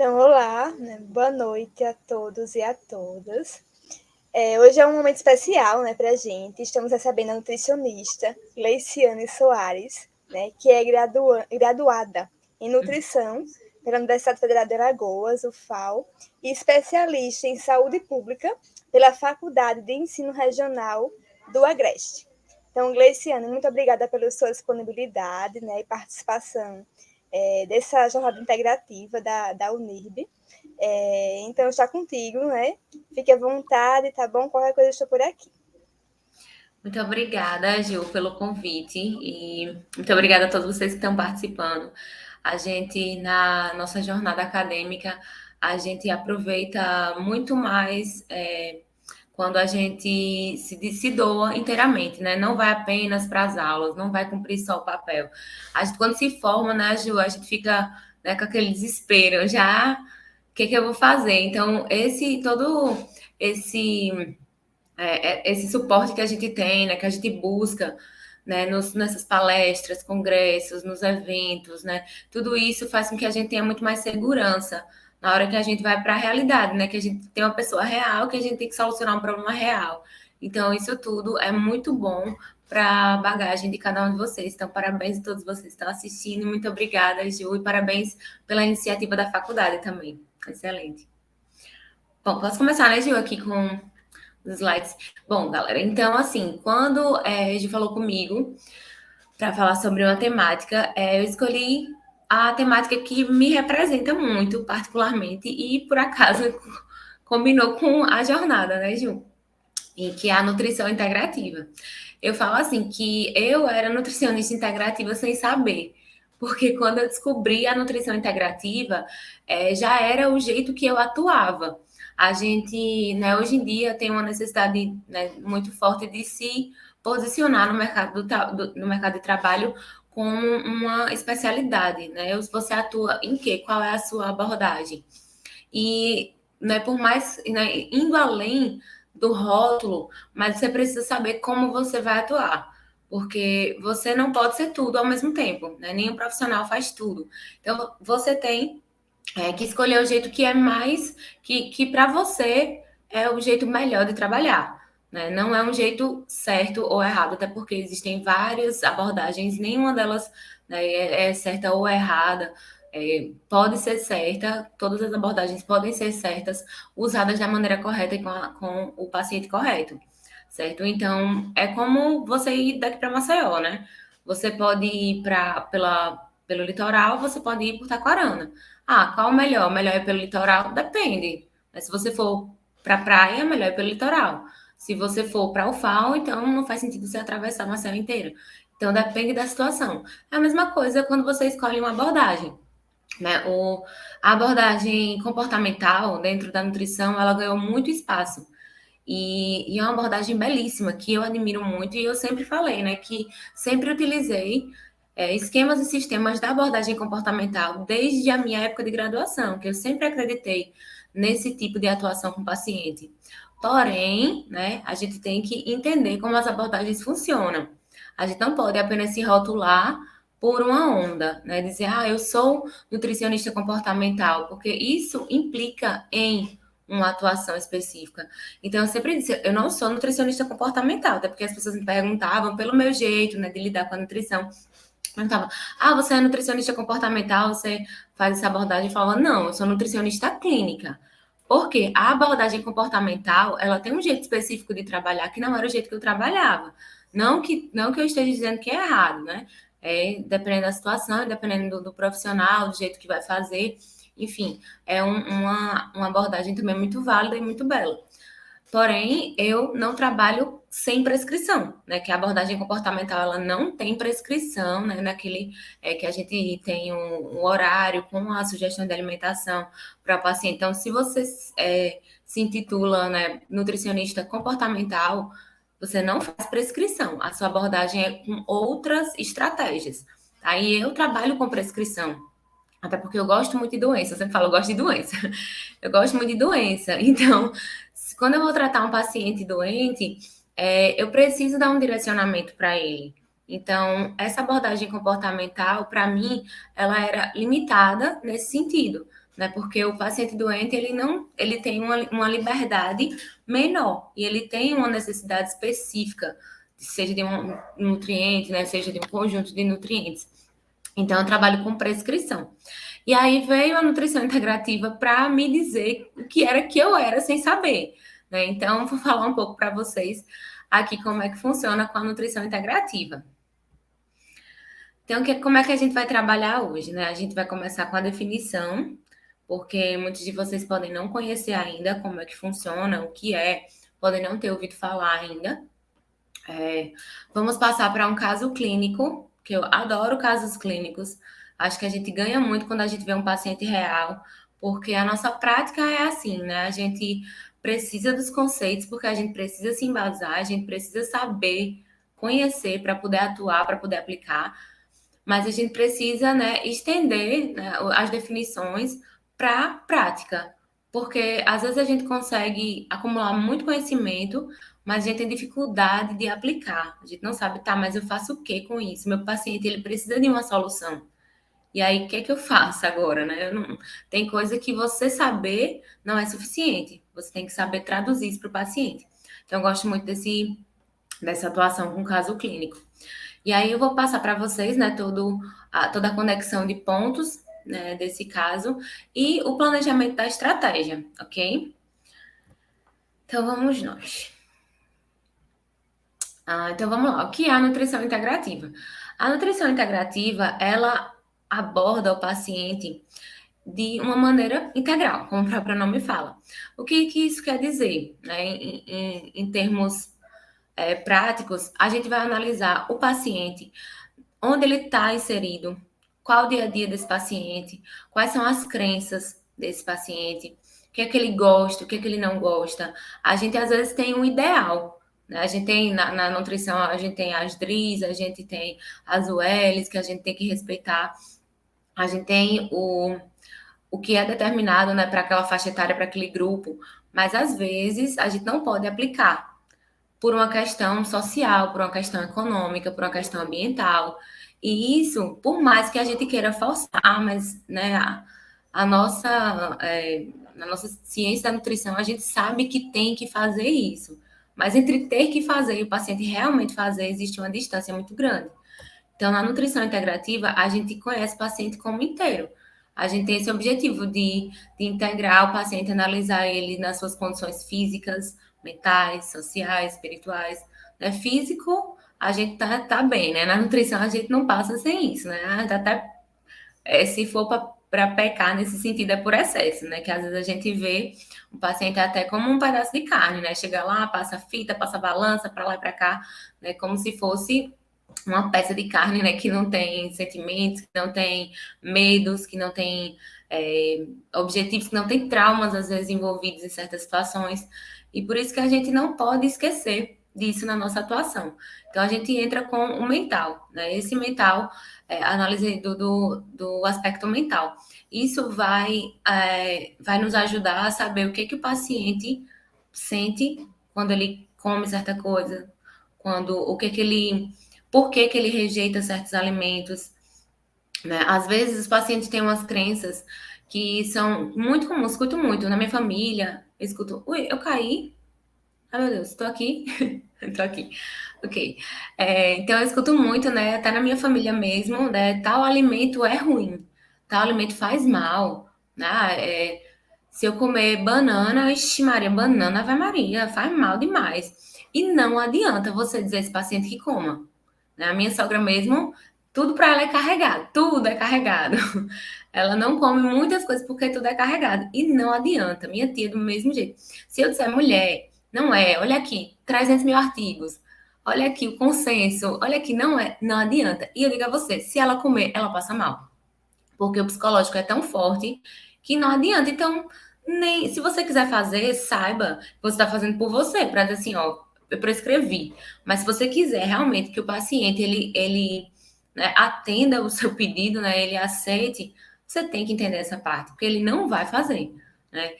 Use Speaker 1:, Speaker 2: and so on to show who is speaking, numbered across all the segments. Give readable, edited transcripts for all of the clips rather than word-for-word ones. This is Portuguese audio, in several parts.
Speaker 1: Então, olá, né? Boa noite a todos e a todas. Hoje é um momento especial, né, para a gente. Estamos recebendo a nutricionista Gleiciane Soares, né, que é graduada em nutrição pela Universidade Federal de Alagoas, UFAL, e especialista em saúde pública pela Faculdade de Ensino Regional do Agreste. Então, Gleiciane, muito obrigada pela sua disponibilidade, né, e participação dessa jornada integrativa da Unirb. Então, está contigo, né? Fique à vontade, tá bom? Qualquer coisa, eu estou por aqui.
Speaker 2: Muito obrigada, Gil, pelo convite e muito obrigada a todos vocês que estão participando. A gente, na nossa jornada acadêmica, a gente aproveita muito mais quando a gente se doa inteiramente, né? Não vai apenas para as aulas, não vai cumprir só o papel. A gente, quando se forma, né, Gil, a gente fica, né, com aquele desespero, já, o que eu vou fazer? Então, esse suporte que a gente tem, né, que a gente busca, né, nessas palestras, congressos, nos eventos, né, tudo isso faz com que a gente tenha muito mais segurança na hora que a gente vai para a realidade, né, que a gente tem uma pessoa real, que a gente tem que solucionar um problema real. Então, isso tudo é muito bom para a bagagem de cada um de vocês. Então, parabéns a todos vocês que estão assistindo. Muito obrigada, Ju, e parabéns pela iniciativa da faculdade também. Excelente. Bom, posso começar, né, Gil, aqui com os slides. Bom, galera, então, assim, quando a Gi falou comigo para falar sobre uma temática, eu escolhi a temática que me representa muito, particularmente, e por acaso combinou com a jornada, né, Ju? E que é a nutrição integrativa. Eu falo assim que eu era nutricionista integrativa sem saber, porque quando eu descobri a nutrição integrativa, já era o jeito que eu atuava. A gente, né, hoje em dia tem uma necessidade, né, muito forte de se posicionar no mercado, no mercado de trabalho com uma especialidade, né? Você atua em quê? Qual é a sua abordagem? E, né, por mais, né, indo além do rótulo, mas você precisa saber como você vai atuar, porque você não pode ser tudo ao mesmo tempo, né? Nenhum profissional faz tudo. Então, você tem que escolher o jeito que é mais, que para você é o jeito melhor de trabalhar. Né? Não é um jeito certo ou errado, até porque existem várias abordagens, nenhuma delas, né, é certa ou errada. Pode ser certa, todas as abordagens podem ser certas, usadas da maneira correta e com o paciente correto, certo? Então, é como você ir daqui para Maceió, né? Você pode ir pelo litoral, você pode ir por Taquarana. Ah, qual o melhor? O melhor é pelo litoral? Depende. Mas se você for para a praia, melhor é pelo litoral. Se você for para o FAO, então não faz sentido você atravessar uma serra inteira. Então depende da situação. É a mesma coisa quando você escolhe uma abordagem. Né? A abordagem comportamental dentro da nutrição, ela ganhou muito espaço. E é uma abordagem belíssima, que eu admiro muito, e eu sempre falei, né, que sempre utilizei esquemas e sistemas da abordagem comportamental desde a minha época de graduação, que eu sempre acreditei nesse tipo de atuação com o paciente. Porém, né, a gente tem que entender como as abordagens funcionam. A gente não pode apenas se rotular por uma onda, né, dizer, eu sou nutricionista comportamental, porque isso implica em uma atuação específica. Então, eu sempre disse, eu não sou nutricionista comportamental, até porque as pessoas me perguntavam pelo meu jeito, né, de lidar com a nutrição. Perguntavam, você é nutricionista comportamental, você faz essa abordagem? Eu falava, não, eu sou nutricionista clínica. Porque a abordagem comportamental, ela tem um jeito específico de trabalhar que não era o jeito que eu trabalhava. Não que eu esteja dizendo que é errado, né? Dependendo da situação, dependendo do profissional, do jeito que vai fazer. Enfim, é uma abordagem também muito válida e muito bela. Porém, eu não trabalho sem prescrição, né? Que a abordagem comportamental ela não tem prescrição, né? Naquele que a gente tem um horário com a sugestão de alimentação para o paciente. Então, se você se intitula, né, nutricionista comportamental, você não faz prescrição. A sua abordagem é com outras estratégias. Aí eu trabalho com prescrição. Até porque eu gosto muito de doença. Eu sempre falo, eu gosto de doença. Eu gosto muito de doença. Então, quando eu vou tratar um paciente doente, eu preciso dar um direcionamento para ele. Então, essa abordagem comportamental, para mim, ela era limitada nesse sentido. né? Porque o paciente doente, ele tem uma liberdade menor e ele tem uma necessidade específica, seja de um nutriente, né? Seja de um conjunto de nutrientes. Então, eu trabalho com prescrição. E aí veio a nutrição integrativa para me dizer o que era que eu era sem saber, né? Então, vou falar um pouco para vocês aqui como é que funciona com a nutrição integrativa. Então, como é que a gente vai trabalhar hoje, né? A gente vai começar com a definição, porque muitos de vocês podem não conhecer ainda como é que funciona, o que é, podem não ter ouvido falar ainda. Vamos passar para um caso clínico, que eu adoro casos clínicos. Acho que a gente ganha muito quando a gente vê um paciente real, porque a nossa prática é assim, né? A gente precisa dos conceitos, porque a gente precisa se embasar, a gente precisa saber, conhecer para poder atuar, para poder aplicar. Mas a gente precisa, né, estender, né, as definições para a prática, porque às vezes a gente consegue acumular muito conhecimento, mas a gente tem dificuldade de aplicar. A gente não sabe, tá, mas eu faço o que com isso? Meu paciente, ele precisa de uma solução. E aí, o que é que eu faço agora, né? Tem coisa que você saber não é suficiente. Você tem que saber traduzir isso para o paciente. Então, eu gosto muito dessa atuação com caso clínico. E aí eu vou passar para vocês, né, toda a conexão de pontos, né, desse caso e o planejamento da estratégia, ok? Então vamos nós. Então vamos lá. O que é a nutrição integrativa? A nutrição integrativa, ela aborda o paciente de uma maneira integral, como o próprio nome fala. O que isso quer dizer, né, em termos práticos? A gente vai analisar o paciente, onde ele está inserido, qual o dia a dia desse paciente, quais são as crenças desse paciente, o que é que ele gosta, o que é que ele não gosta. A gente às vezes tem um ideal, né? A gente tem na nutrição, a gente tem as DRIs, a gente tem as ULs que a gente tem que respeitar, a gente tem o que é determinado, né, para aquela faixa etária, para aquele grupo, mas às vezes a gente não pode aplicar por uma questão social, por uma questão econômica, por uma questão ambiental. E isso, por mais que a gente queira forçar, mas né, na nossa ciência da nutrição, a gente sabe que tem que fazer isso. Mas entre ter que fazer e o paciente realmente fazer, existe uma distância muito grande. Então, na nutrição integrativa, a gente conhece o paciente como inteiro. A gente tem esse objetivo de integrar o paciente, analisar ele nas suas condições físicas, mentais, sociais, espirituais. Né? Físico, a gente tá bem, né? Na nutrição, a gente não passa sem isso, né? Até se for para pecar nesse sentido, é por excesso, né? Que às vezes a gente vê o paciente até como um pedaço de carne, né? Chega lá, passa fita, passa balança, para lá e para cá, né? Como se fosse uma peça de carne, né, que não tem sentimentos, que não tem medos, que não tem objetivos, que não tem traumas, às vezes, envolvidos em certas situações. E por isso que a gente não pode esquecer disso na nossa atuação. Então, a gente entra com o mental, né? Esse mental, análise do aspecto mental. Isso vai nos ajudar a saber o que o paciente sente quando ele come certa coisa, por que ele rejeita certos alimentos, né? Às vezes os pacientes têm umas crenças que são muito comuns, escuto muito na minha família, eu escuto, ui, eu caí, ai meu Deus, estou aqui, estou aqui, ok. Então eu escuto muito, né, até na minha família mesmo, né, tal alimento é ruim, tal alimento faz mal, né, se eu comer banana, ixi Maria, banana, vai Maria, faz mal demais. E não adianta você dizer a esse paciente que coma. Né? A minha sogra mesmo, tudo para ela é carregado, tudo é carregado. Ela não come muitas coisas porque tudo é carregado. E não adianta, minha tia do mesmo jeito. Se eu disser mulher, não é, olha aqui, 300 mil artigos, olha aqui o consenso, olha aqui, não é, não adianta. E eu digo a você, se ela comer, ela passa mal. Porque o psicológico é tão forte que não adianta. Então, nem se você quiser fazer, saiba que você está fazendo por você, para dizer assim, ó, eu prescrevi. Mas se você quiser realmente que o paciente ele né, atenda o seu pedido, né, ele aceite, você tem que entender essa parte, porque ele não vai fazer, né?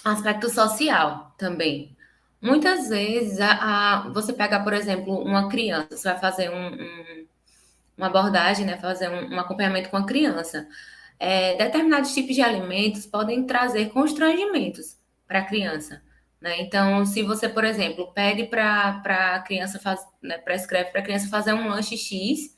Speaker 2: Aspecto social também. Muitas vezes, você pega, por exemplo, uma criança, você vai fazer uma abordagem, né, fazer um acompanhamento com a criança. determinados tipos de alimentos podem trazer constrangimentos para a criança, né? Então, se você, por exemplo, pede para a criança fazer, né, prescreve para a criança fazer um lanche X,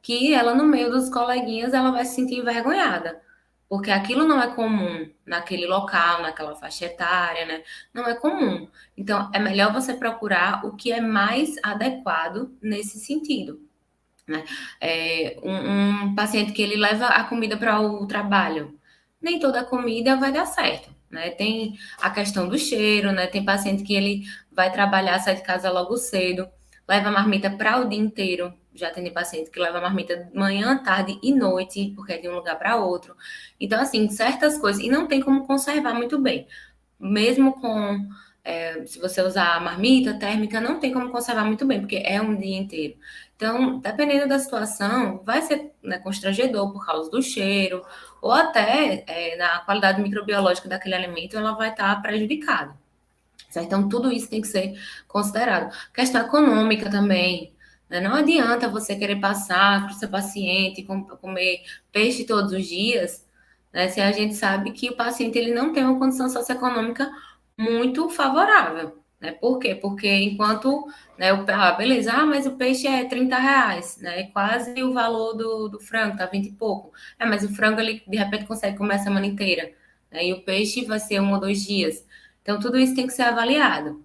Speaker 2: que ela, no meio dos coleguinhas, ela vai se sentir envergonhada, porque aquilo não é comum naquele local, naquela faixa etária, né? Não é comum. Então, é melhor você procurar o que é mais adequado nesse sentido, né? Um paciente que ele leva a comida para o trabalho, nem toda comida vai dar certo, né? Tem a questão do cheiro, né? Tem paciente que ele vai trabalhar, sai de casa logo cedo, leva a marmita para o dia inteiro. Já tem paciente que leva a marmita manhã, tarde e noite, porque é de um lugar para outro. Então, assim, certas coisas, e não tem como conservar muito bem. Mesmo com, se você usar a marmita térmica, não tem como conservar muito bem, porque é um dia inteiro. Então, dependendo da situação, vai ser, né, constrangedor por causa do cheiro, ou até na qualidade microbiológica daquele alimento, ela vai estar prejudicada. Certo? Então, tudo isso tem que ser considerado. Questão econômica também, né? Não adianta você querer passar para o seu paciente comer peixe todos os dias, né? Se a gente sabe que o paciente ele não tem uma condição socioeconômica muito favorável. Né? Por quê? Porque enquanto, né, beleza, mas o peixe é R$ 30, né? É quase o valor do frango, tá 20 e pouco. Mas o frango ele de repente consegue comer a semana inteira, né? E o peixe vai ser 1 ou 2 dias. Então, tudo isso tem que ser avaliado.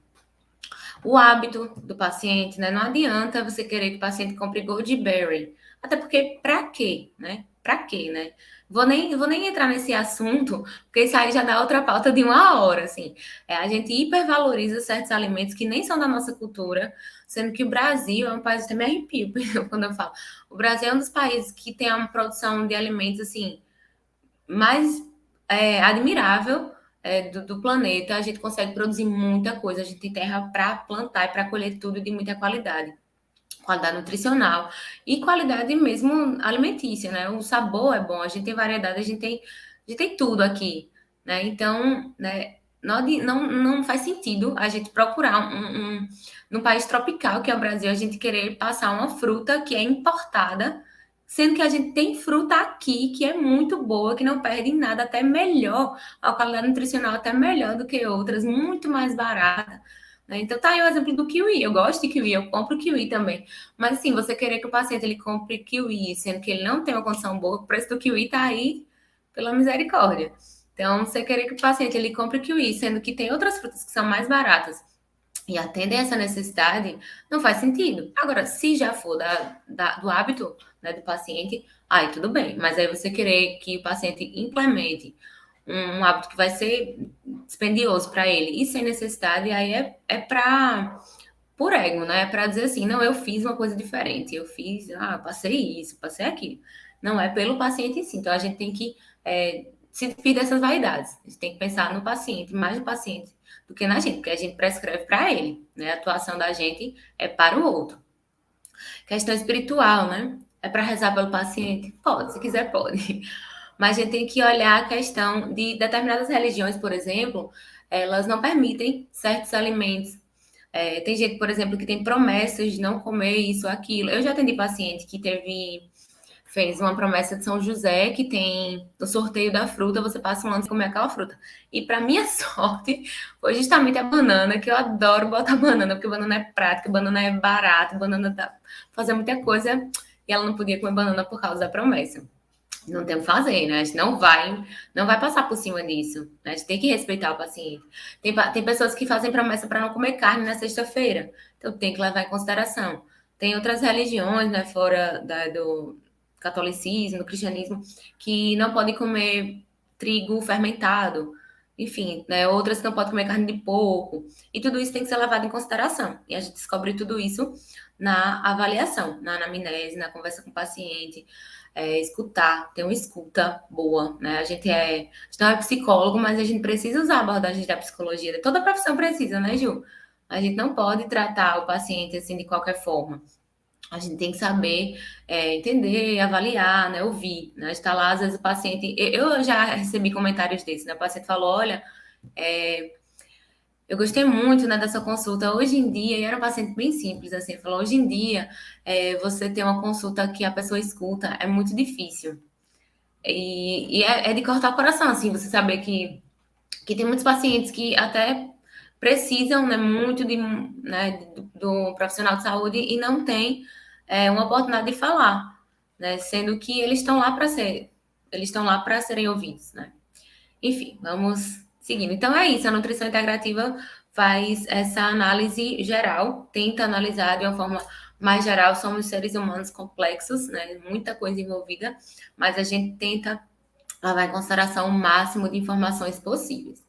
Speaker 2: O hábito do paciente, né? Não adianta você querer que o paciente compre Goldberry. Até porque, para quê, né? Para quê, né? Vou nem entrar nesse assunto, porque isso aí já dá outra pauta de 1 hora, assim. A gente hipervaloriza certos alimentos que nem são da nossa cultura, sendo que o Brasil é um país, até me arrepio quando eu falo. O Brasil é um dos países que tem uma produção de alimentos, assim, mais admirável do planeta. A gente consegue produzir muita coisa. A gente tem terra para plantar e para colher tudo de muita qualidade. Qualidade nutricional e qualidade mesmo alimentícia, né? O sabor é bom, a gente tem variedade, a gente tem tudo aqui, né? Então, né, não faz sentido a gente procurar num país tropical, que é o Brasil, a gente querer passar uma fruta que é importada, sendo que a gente tem fruta aqui que é muito boa, que não perde em nada, até melhor, a qualidade nutricional até melhor do que outras, muito mais barata, né? Então tá aí o exemplo do kiwi. Eu gosto de kiwi, eu compro kiwi também. Mas assim, você querer que o paciente ele compre kiwi, sendo que ele não tem uma condição boa, o preço do kiwi tá aí pela misericórdia. Então, você querer que o paciente ele compre kiwi, sendo que tem outras frutas que são mais baratas e atendem essa necessidade, não faz sentido. Agora, se já for do hábito, né, do paciente, aí tudo bem. Mas aí você querer que o paciente implemente um hábito que vai ser dispendioso para ele e sem necessidade, aí é para por ego, né? É para dizer assim, não, eu fiz uma coisa diferente, eu fiz, passei isso, passei aquilo. Não é pelo paciente em si. Então a gente tem que se despir dessas vaidades. A gente tem que pensar no paciente, mais no paciente do que na gente, porque a gente prescreve para ele, né? A atuação da gente é para o outro. Questão espiritual, né? É para rezar pelo paciente? Pode, se quiser, pode. Mas a gente tem que olhar a questão de determinadas religiões, por exemplo, elas não permitem certos alimentos. Tem gente, por exemplo, que tem promessas de não comer isso ou aquilo. Eu já atendi paciente que fez uma promessa de São José, que tem no sorteio da fruta, você passa um ano sem comer aquela fruta. E para minha sorte, foi justamente a banana, que eu adoro botar banana, porque banana é prática, banana é barata, banana dá pra fazer muita coisa, e ela não podia comer banana por causa da promessa. Não tem o que fazer, né? A gente não vai passar por cima disso, né? A gente tem que respeitar o paciente. Tem pessoas que fazem promessa para não comer carne na sexta-feira, então tem que levar em consideração. Tem outras religiões, né, fora do catolicismo, do cristianismo, que não podem comer trigo fermentado, enfim, né? Outras que não podem comer carne de porco, e tudo isso tem que ser levado em consideração. E a gente descobre tudo isso na avaliação, na anamnese, na conversa com o paciente, escutar, ter uma escuta boa, né? A gente não é psicólogo, mas a gente precisa usar a abordagem da psicologia. Toda profissão precisa, né, Ju? A gente não pode tratar o paciente assim de qualquer forma. A gente tem que saber entender, avaliar, né, ouvir, né? Está lá, às vezes o paciente... Eu já recebi comentários desses, né? O paciente falou, olha, eu gostei muito, né, dessa consulta. Hoje em dia, e era um paciente bem simples, assim, ele falou, hoje em dia, você ter uma consulta que a pessoa escuta é muito difícil. E é de cortar o coração, assim, você saber que tem muitos pacientes que até precisam, né, muito do profissional de saúde e não tem uma oportunidade de falar, né, sendo que eles estão lá para serem ouvidos, né. Enfim, vamos seguindo. Então é isso, a nutrição integrativa faz essa análise geral, tenta analisar de uma forma mais geral, somos seres humanos complexos, né, muita coisa envolvida, mas a gente tenta levar em consideração o máximo de informações possíveis.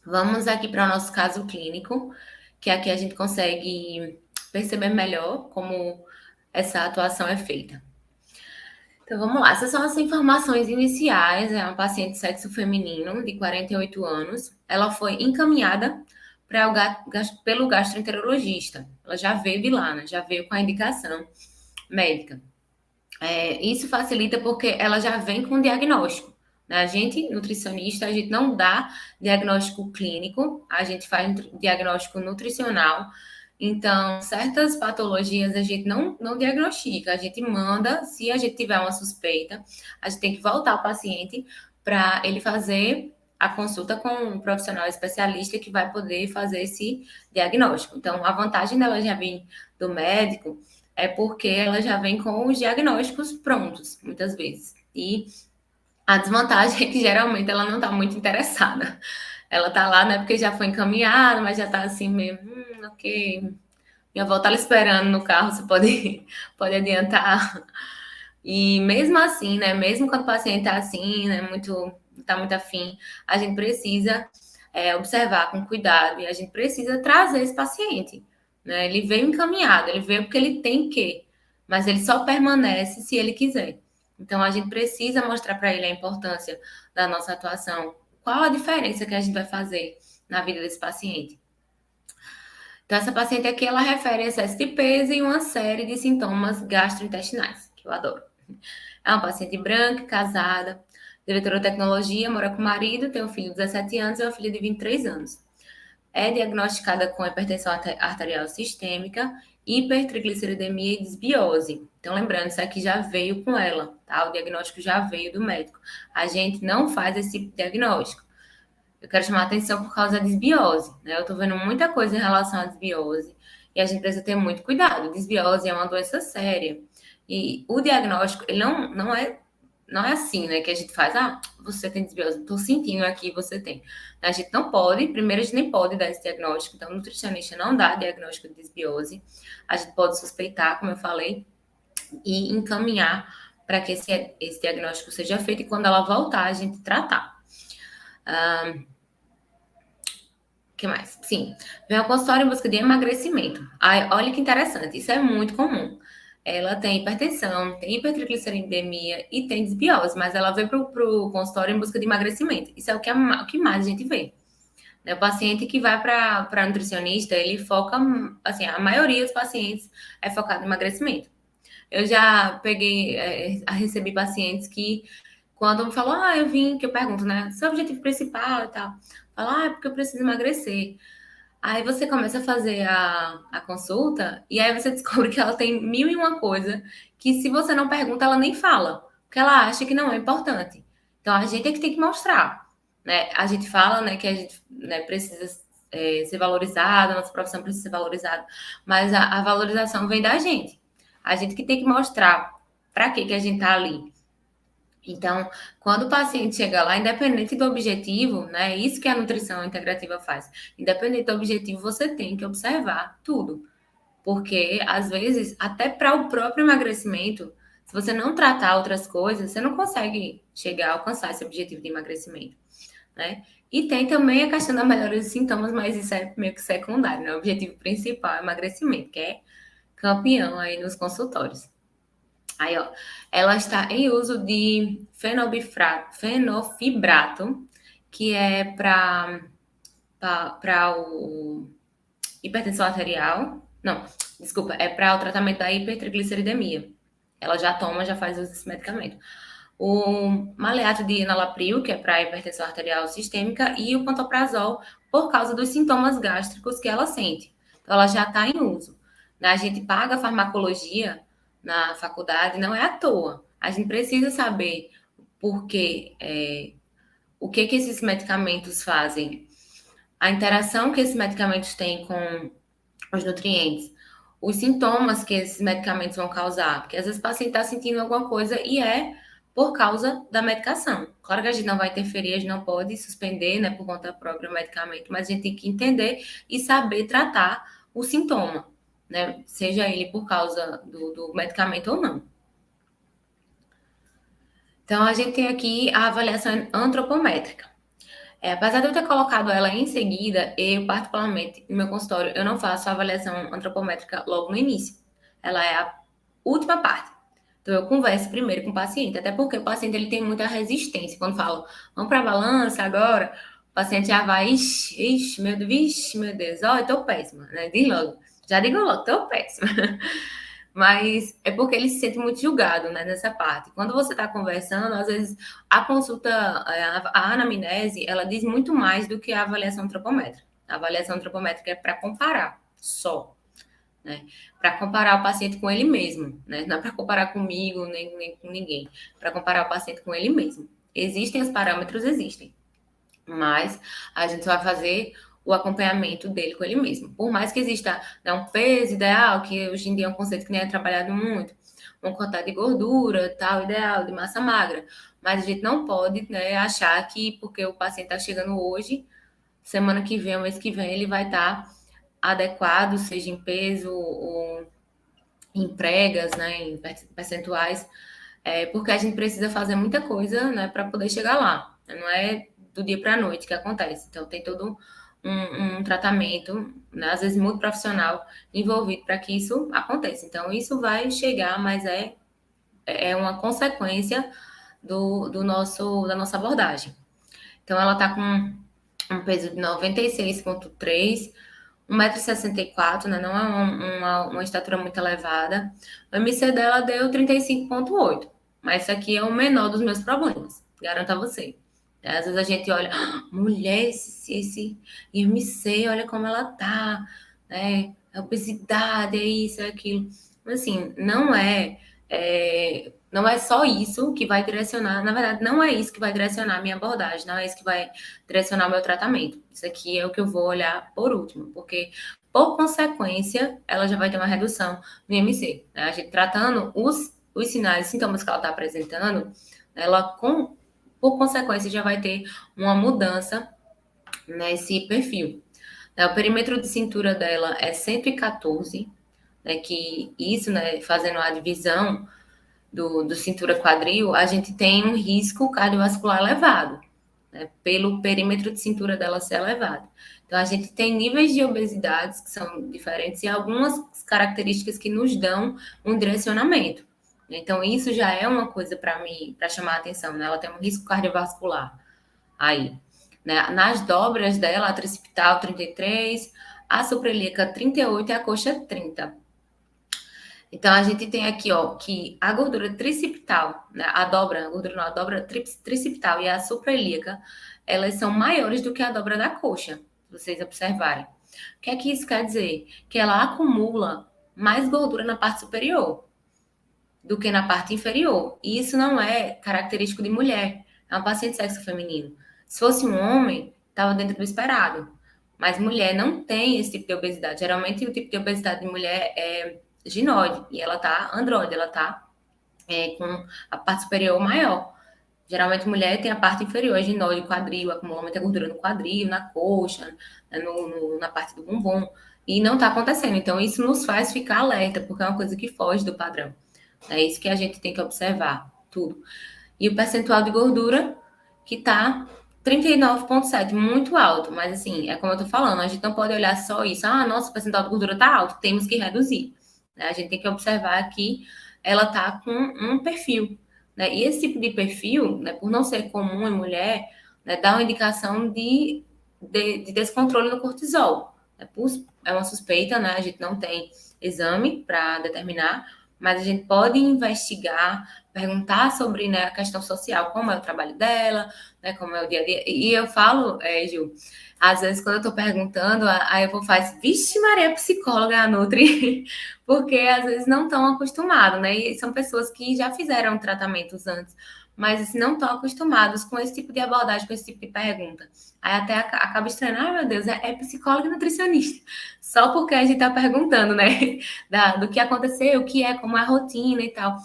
Speaker 2: Vamos aqui para o nosso caso clínico, que aqui a gente consegue perceber melhor como essa atuação é feita. Então vamos lá, essas são as informações iniciais. É uma paciente de sexo feminino de 48 anos. Ela foi encaminhada pelo gastroenterologista. Ela já veio de lá, né? Já veio com a indicação médica. Isso facilita porque ela já vem com diagnóstico, né? A gente, nutricionista, a gente não dá diagnóstico clínico, a gente faz diagnóstico nutricional. Então, certas patologias a gente não diagnostica, a gente manda, se a gente tiver uma suspeita, a gente tem que voltar o paciente para ele fazer a consulta com um profissional especialista que vai poder fazer esse diagnóstico. Então, a vantagem dela já vir do médico é porque ela já vem com os diagnósticos prontos, muitas vezes. E a desvantagem é que geralmente ela não está muito interessada. Ela está lá, né, porque já foi encaminhada, mas já está assim meio, ok. Minha avó está lhe esperando no carro, você pode adiantar. E mesmo assim, né, mesmo quando o paciente está assim, né, está muito afim, a gente precisa observar com cuidado e a gente precisa trazer esse paciente. Né? Ele veio encaminhado, ele veio porque ele tem que, mas ele só permanece se ele quiser. Então a gente precisa mostrar para ele a importância da nossa atuação. Qual a diferença que a gente vai fazer na vida desse paciente? Então, essa paciente aqui, ela refere excesso de peso e uma série de sintomas gastrointestinais, que eu adoro. É uma paciente branca, casada, diretora de tecnologia, mora com o marido, tem um filho de 17 anos e uma filha de 23 anos. É diagnosticada com hipertensão arterial sistêmica, hipertrigliceridemia e desbiose. Então, lembrando, isso aqui já veio com ela, tá? O diagnóstico já veio do médico. A gente não faz esse diagnóstico. Eu quero chamar a atenção por causa da desbiose, né? Eu tô vendo muita coisa em relação à desbiose e a gente precisa ter muito cuidado. Desbiose é uma doença séria e o diagnóstico, ele não é assim, né? Que a gente faz, você tem desbiose, tô sentindo aqui, você tem. A gente não pode, primeiro a gente nem pode dar esse diagnóstico, então o nutricionista não dá diagnóstico de desbiose. A gente pode suspeitar, como eu falei, e encaminhar para que esse diagnóstico seja feito e quando ela voltar, a gente tratar. Que mais? Sim, vem ao consultório em busca de emagrecimento. Ai, olha que interessante, isso é muito comum. Ela tem hipertensão, tem hipertrigliceridemia e tem desbiose, mas ela vem para o consultório em busca de emagrecimento. Isso é o que mais a gente vê. Né? O paciente que vai para a nutricionista, ele foca, assim, a maioria dos pacientes é focado em emagrecimento. Eu já recebi pacientes que, quando me falam, eu vim, que eu pergunto, né, seu objetivo principal e tal, fala, é porque eu preciso emagrecer. Aí você começa a fazer a consulta e aí você descobre que ela tem mil e uma coisa que se você não pergunta, ela nem fala, porque ela acha que não é importante. Então, a gente é que tem que mostrar, né? A gente fala, né, que a gente, né, precisa ser valorizada, a nossa profissão precisa ser valorizada, mas a valorização vem da gente. A gente que tem que mostrar para que a gente está ali. Então, quando o paciente chega lá, independente do objetivo, né? Isso que a nutrição integrativa faz. Independente do objetivo, você tem que observar tudo. Porque, às vezes, até para o próprio emagrecimento, se você não tratar outras coisas, você não consegue chegar a alcançar esse objetivo de emagrecimento, né? E tem também a questão da melhora dos sintomas, mas isso é meio que secundário, né? O objetivo principal é o emagrecimento, que é campeão aí nos consultórios. Aí, ó, ela está em uso de fenofibrato, que é para o hipertensão arterial. Não, desculpa, é para o tratamento da hipertrigliceridemia. Ela já toma, já faz uso desse medicamento. O maleato de enalapril, que é para a hipertensão arterial sistêmica, e o pantoprazol, por causa dos sintomas gástricos que ela sente. Então, ela já está em uso. A gente paga farmacologia na faculdade, não é à toa. a gente precisa saber por quê, o que esses medicamentos fazem, a interação que esses medicamentos têm com os nutrientes, os sintomas que esses medicamentos vão causar, porque às vezes o paciente está sentindo alguma coisa e é por causa da medicação. Claro que a gente não vai interferir, a gente não pode suspender, né, por conta do próprio medicamento, mas a gente tem que entender e saber tratar o sintoma, né, seja ele por causa do medicamento ou não. Então, a gente tem aqui a avaliação antropométrica. Apesar de eu ter colocado ela em seguida, eu, particularmente, no meu consultório, eu não faço a avaliação antropométrica logo no início. Ela é a última parte. Então, eu converso primeiro com o paciente, até porque o paciente ele tem muita resistência. Quando falo, vamos para a balança agora, o paciente já vai, ixi, meu Deus, ó, eu tô péssima, né? Diz logo, já digo logo, tô péssima. Mas é porque ele se sente muito julgado, né, nessa parte. Quando você está conversando, às vezes a consulta, a anamnese, ela diz muito mais do que a avaliação antropométrica. A avaliação antropométrica é para comparar só, né? Para comparar o paciente com ele mesmo, né? Não é para comparar comigo, nem com ninguém. Para comparar o paciente com ele mesmo. Existem os parâmetros, existem. Mas a gente vai fazer o acompanhamento dele com ele mesmo. Por mais que exista, né, um peso ideal, que hoje em dia é um conceito que nem é trabalhado muito, uma quantidade de gordura, tal, ideal, de massa magra. Mas a gente não pode, né, achar que porque o paciente está chegando hoje, semana que vem, mês que vem, ele vai estar adequado, seja em peso ou em pregas, né, em percentuais, porque a gente precisa fazer muita coisa, né, para poder chegar lá. Não é do dia para a noite que acontece. Então, tem todo um tratamento, né, às vezes muito profissional, envolvido para que isso aconteça. Então, isso vai chegar, mas é uma consequência da nossa abordagem. Então, ela está com um peso de 96,3, 1,64 m, né, não é uma estatura muito elevada. O MC dela deu 35,8, mas isso aqui é o menor dos meus problemas, garanto a você. Às vezes a gente olha, mulher, esse IMC, olha como ela tá, né? A obesidade, é isso, é aquilo. Mas assim, não é só isso que vai direcionar, na verdade, não é isso que vai direcionar a minha abordagem, não é isso que vai direcionar o meu tratamento. Isso aqui é o que eu vou olhar por último, porque, por consequência, ela já vai ter uma redução no IMC. Né? A gente tratando os sinais e sintomas que ela está apresentando, ela, por consequência, já vai ter uma mudança nesse perfil. O perímetro de cintura dela é 114, né, que isso, né, fazendo a divisão do cintura quadril, a gente tem um risco cardiovascular elevado, né, pelo perímetro de cintura dela ser elevado. Então, a gente tem níveis de obesidades que são diferentes e algumas características que nos dão um direcionamento. Então, isso já é uma coisa para mim, para chamar a atenção, né? Ela tem um risco cardiovascular aí. Né? Nas dobras dela, a tricipital 33, a suprailíaca 38 e a coxa 30. Então, a gente tem aqui, ó, que a gordura tricipital, né, a dobra tricipital e a suprailíaca, elas são maiores do que a dobra da coxa, se vocês observarem. O que é que isso quer dizer? Que ela acumula mais gordura na parte superior do que na parte inferior. E isso não é característico de mulher, é um paciente de sexo feminino. Se fosse um homem, estava dentro do esperado. Mas mulher não tem esse tipo de obesidade. Geralmente, o tipo de obesidade de mulher é ginoide, e ela tá androide, ela tá com a parte superior maior. Geralmente, mulher tem a parte inferior, ginoide, quadril, acumula muita gordura no quadril, na coxa, né, na parte do bumbum, e não tá acontecendo. Então, isso nos faz ficar alerta, porque é uma coisa que foge do padrão. É isso que a gente tem que observar, tudo. E o percentual de gordura, que tá 39,7, muito alto, mas assim, é como eu tô falando, a gente não pode olhar só isso. Ah, nossa, o percentual de gordura tá alto, temos que reduzir. Né? A gente tem que observar que ela tá com um perfil, né? E esse tipo de perfil, né, por não ser comum em mulher, né, dá uma indicação de descontrole no cortisol. É uma suspeita, né? A gente não tem exame para determinar, mas a gente pode investigar perguntar sobre, né, a questão social, como é o trabalho dela, né, como é o dia a dia. E eu falo, Gil, às vezes quando eu estou perguntando, aí eu faz, vixe Maria, psicóloga, a Nutri, porque às vezes não estão acostumados, né, e são pessoas que já fizeram tratamentos antes, mas assim, não estão acostumados com esse tipo de abordagem, com esse tipo de pergunta. Aí até acaba estranhando, meu Deus, é psicóloga e nutricionista, só porque a gente está perguntando, né, do que aconteceu, o que é, como é a rotina e tal.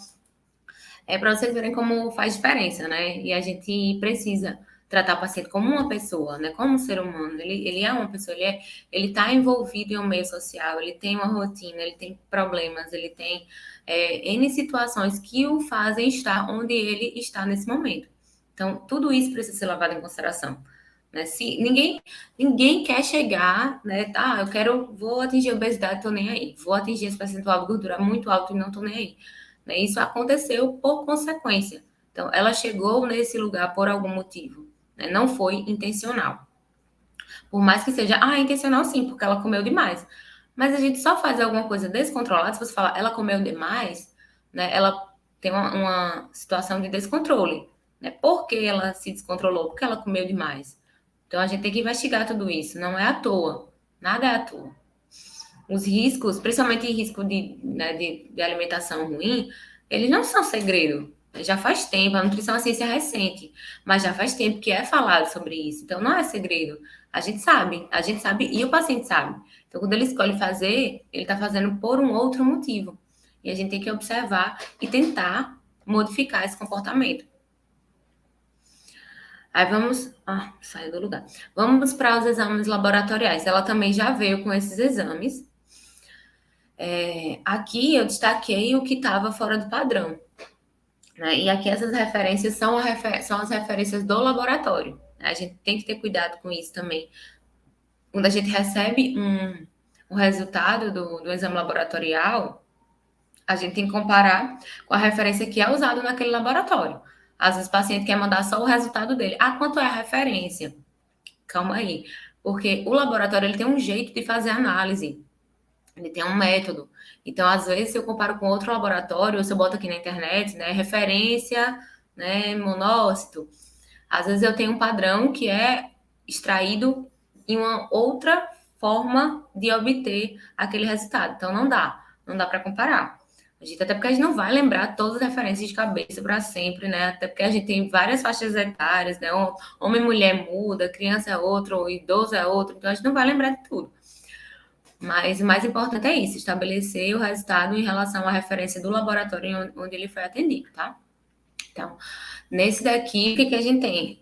Speaker 2: É para vocês verem como faz diferença, né? E a gente precisa tratar o paciente como uma pessoa, né? Como um ser humano. Ele é uma pessoa, ele está envolvido em um meio social, ele tem uma rotina, ele tem problemas, ele tem N situações que o fazem estar onde ele está nesse momento. Então, tudo isso precisa ser levado em consideração. Né? Se ninguém quer chegar, né? Tá, vou atingir a obesidade, tô nem aí. Vou atingir esse percentual de gordura muito alto e não tô nem aí. Né? Isso aconteceu por consequência. Então, ela chegou nesse lugar por algum motivo. Né? Não foi intencional. Por mais que seja, intencional sim, porque ela comeu demais. Mas a gente só faz alguma coisa descontrolada, se você falar, ela comeu demais, né? Ela tem uma situação de descontrole. Né? Por que ela se descontrolou? Porque ela comeu demais. Então, a gente tem que investigar tudo isso. Não é à toa. Nada é à toa. Os riscos, principalmente risco né, de alimentação ruim, eles não são segredo. Já faz tempo, a nutrição é uma ciência recente, mas já faz tempo que é falado sobre isso. Então, não é segredo. A gente sabe e o paciente sabe. Então, quando ele escolhe fazer, ele está fazendo por um outro motivo. E a gente tem que observar e tentar modificar esse comportamento. Aí vamos. Saiu do lugar. Vamos para os exames laboratoriais. Ela também já veio com esses exames. Aqui eu destaquei o que estava fora do padrão. Né? E aqui essas referências são as referências do laboratório. Né? A gente tem que ter cuidado com isso também. Quando a gente recebe um resultado do exame laboratorial, a gente tem que comparar com a referência que é usada naquele laboratório. Às vezes o paciente quer mandar só o resultado dele. Quanto é a referência? Calma aí. Porque o laboratório ele tem um jeito de fazer análise. Ele tem um método. Então, às vezes, se eu comparo com outro laboratório, ou se eu boto aqui na internet, né, referência, né, monócito, às vezes eu tenho um padrão que é extraído em uma outra forma de obter aquele resultado. Então, não dá para comparar. Até porque a gente não vai lembrar todas as referências de cabeça para sempre, né? Até porque a gente tem várias faixas etárias, né? Homem e mulher muda, criança é outro, idoso é outro, então a gente não vai lembrar de tudo. Mas o mais importante é isso, estabelecer o resultado em relação à referência do laboratório onde ele foi atendido, tá? Então, nesse daqui, o que a gente tem?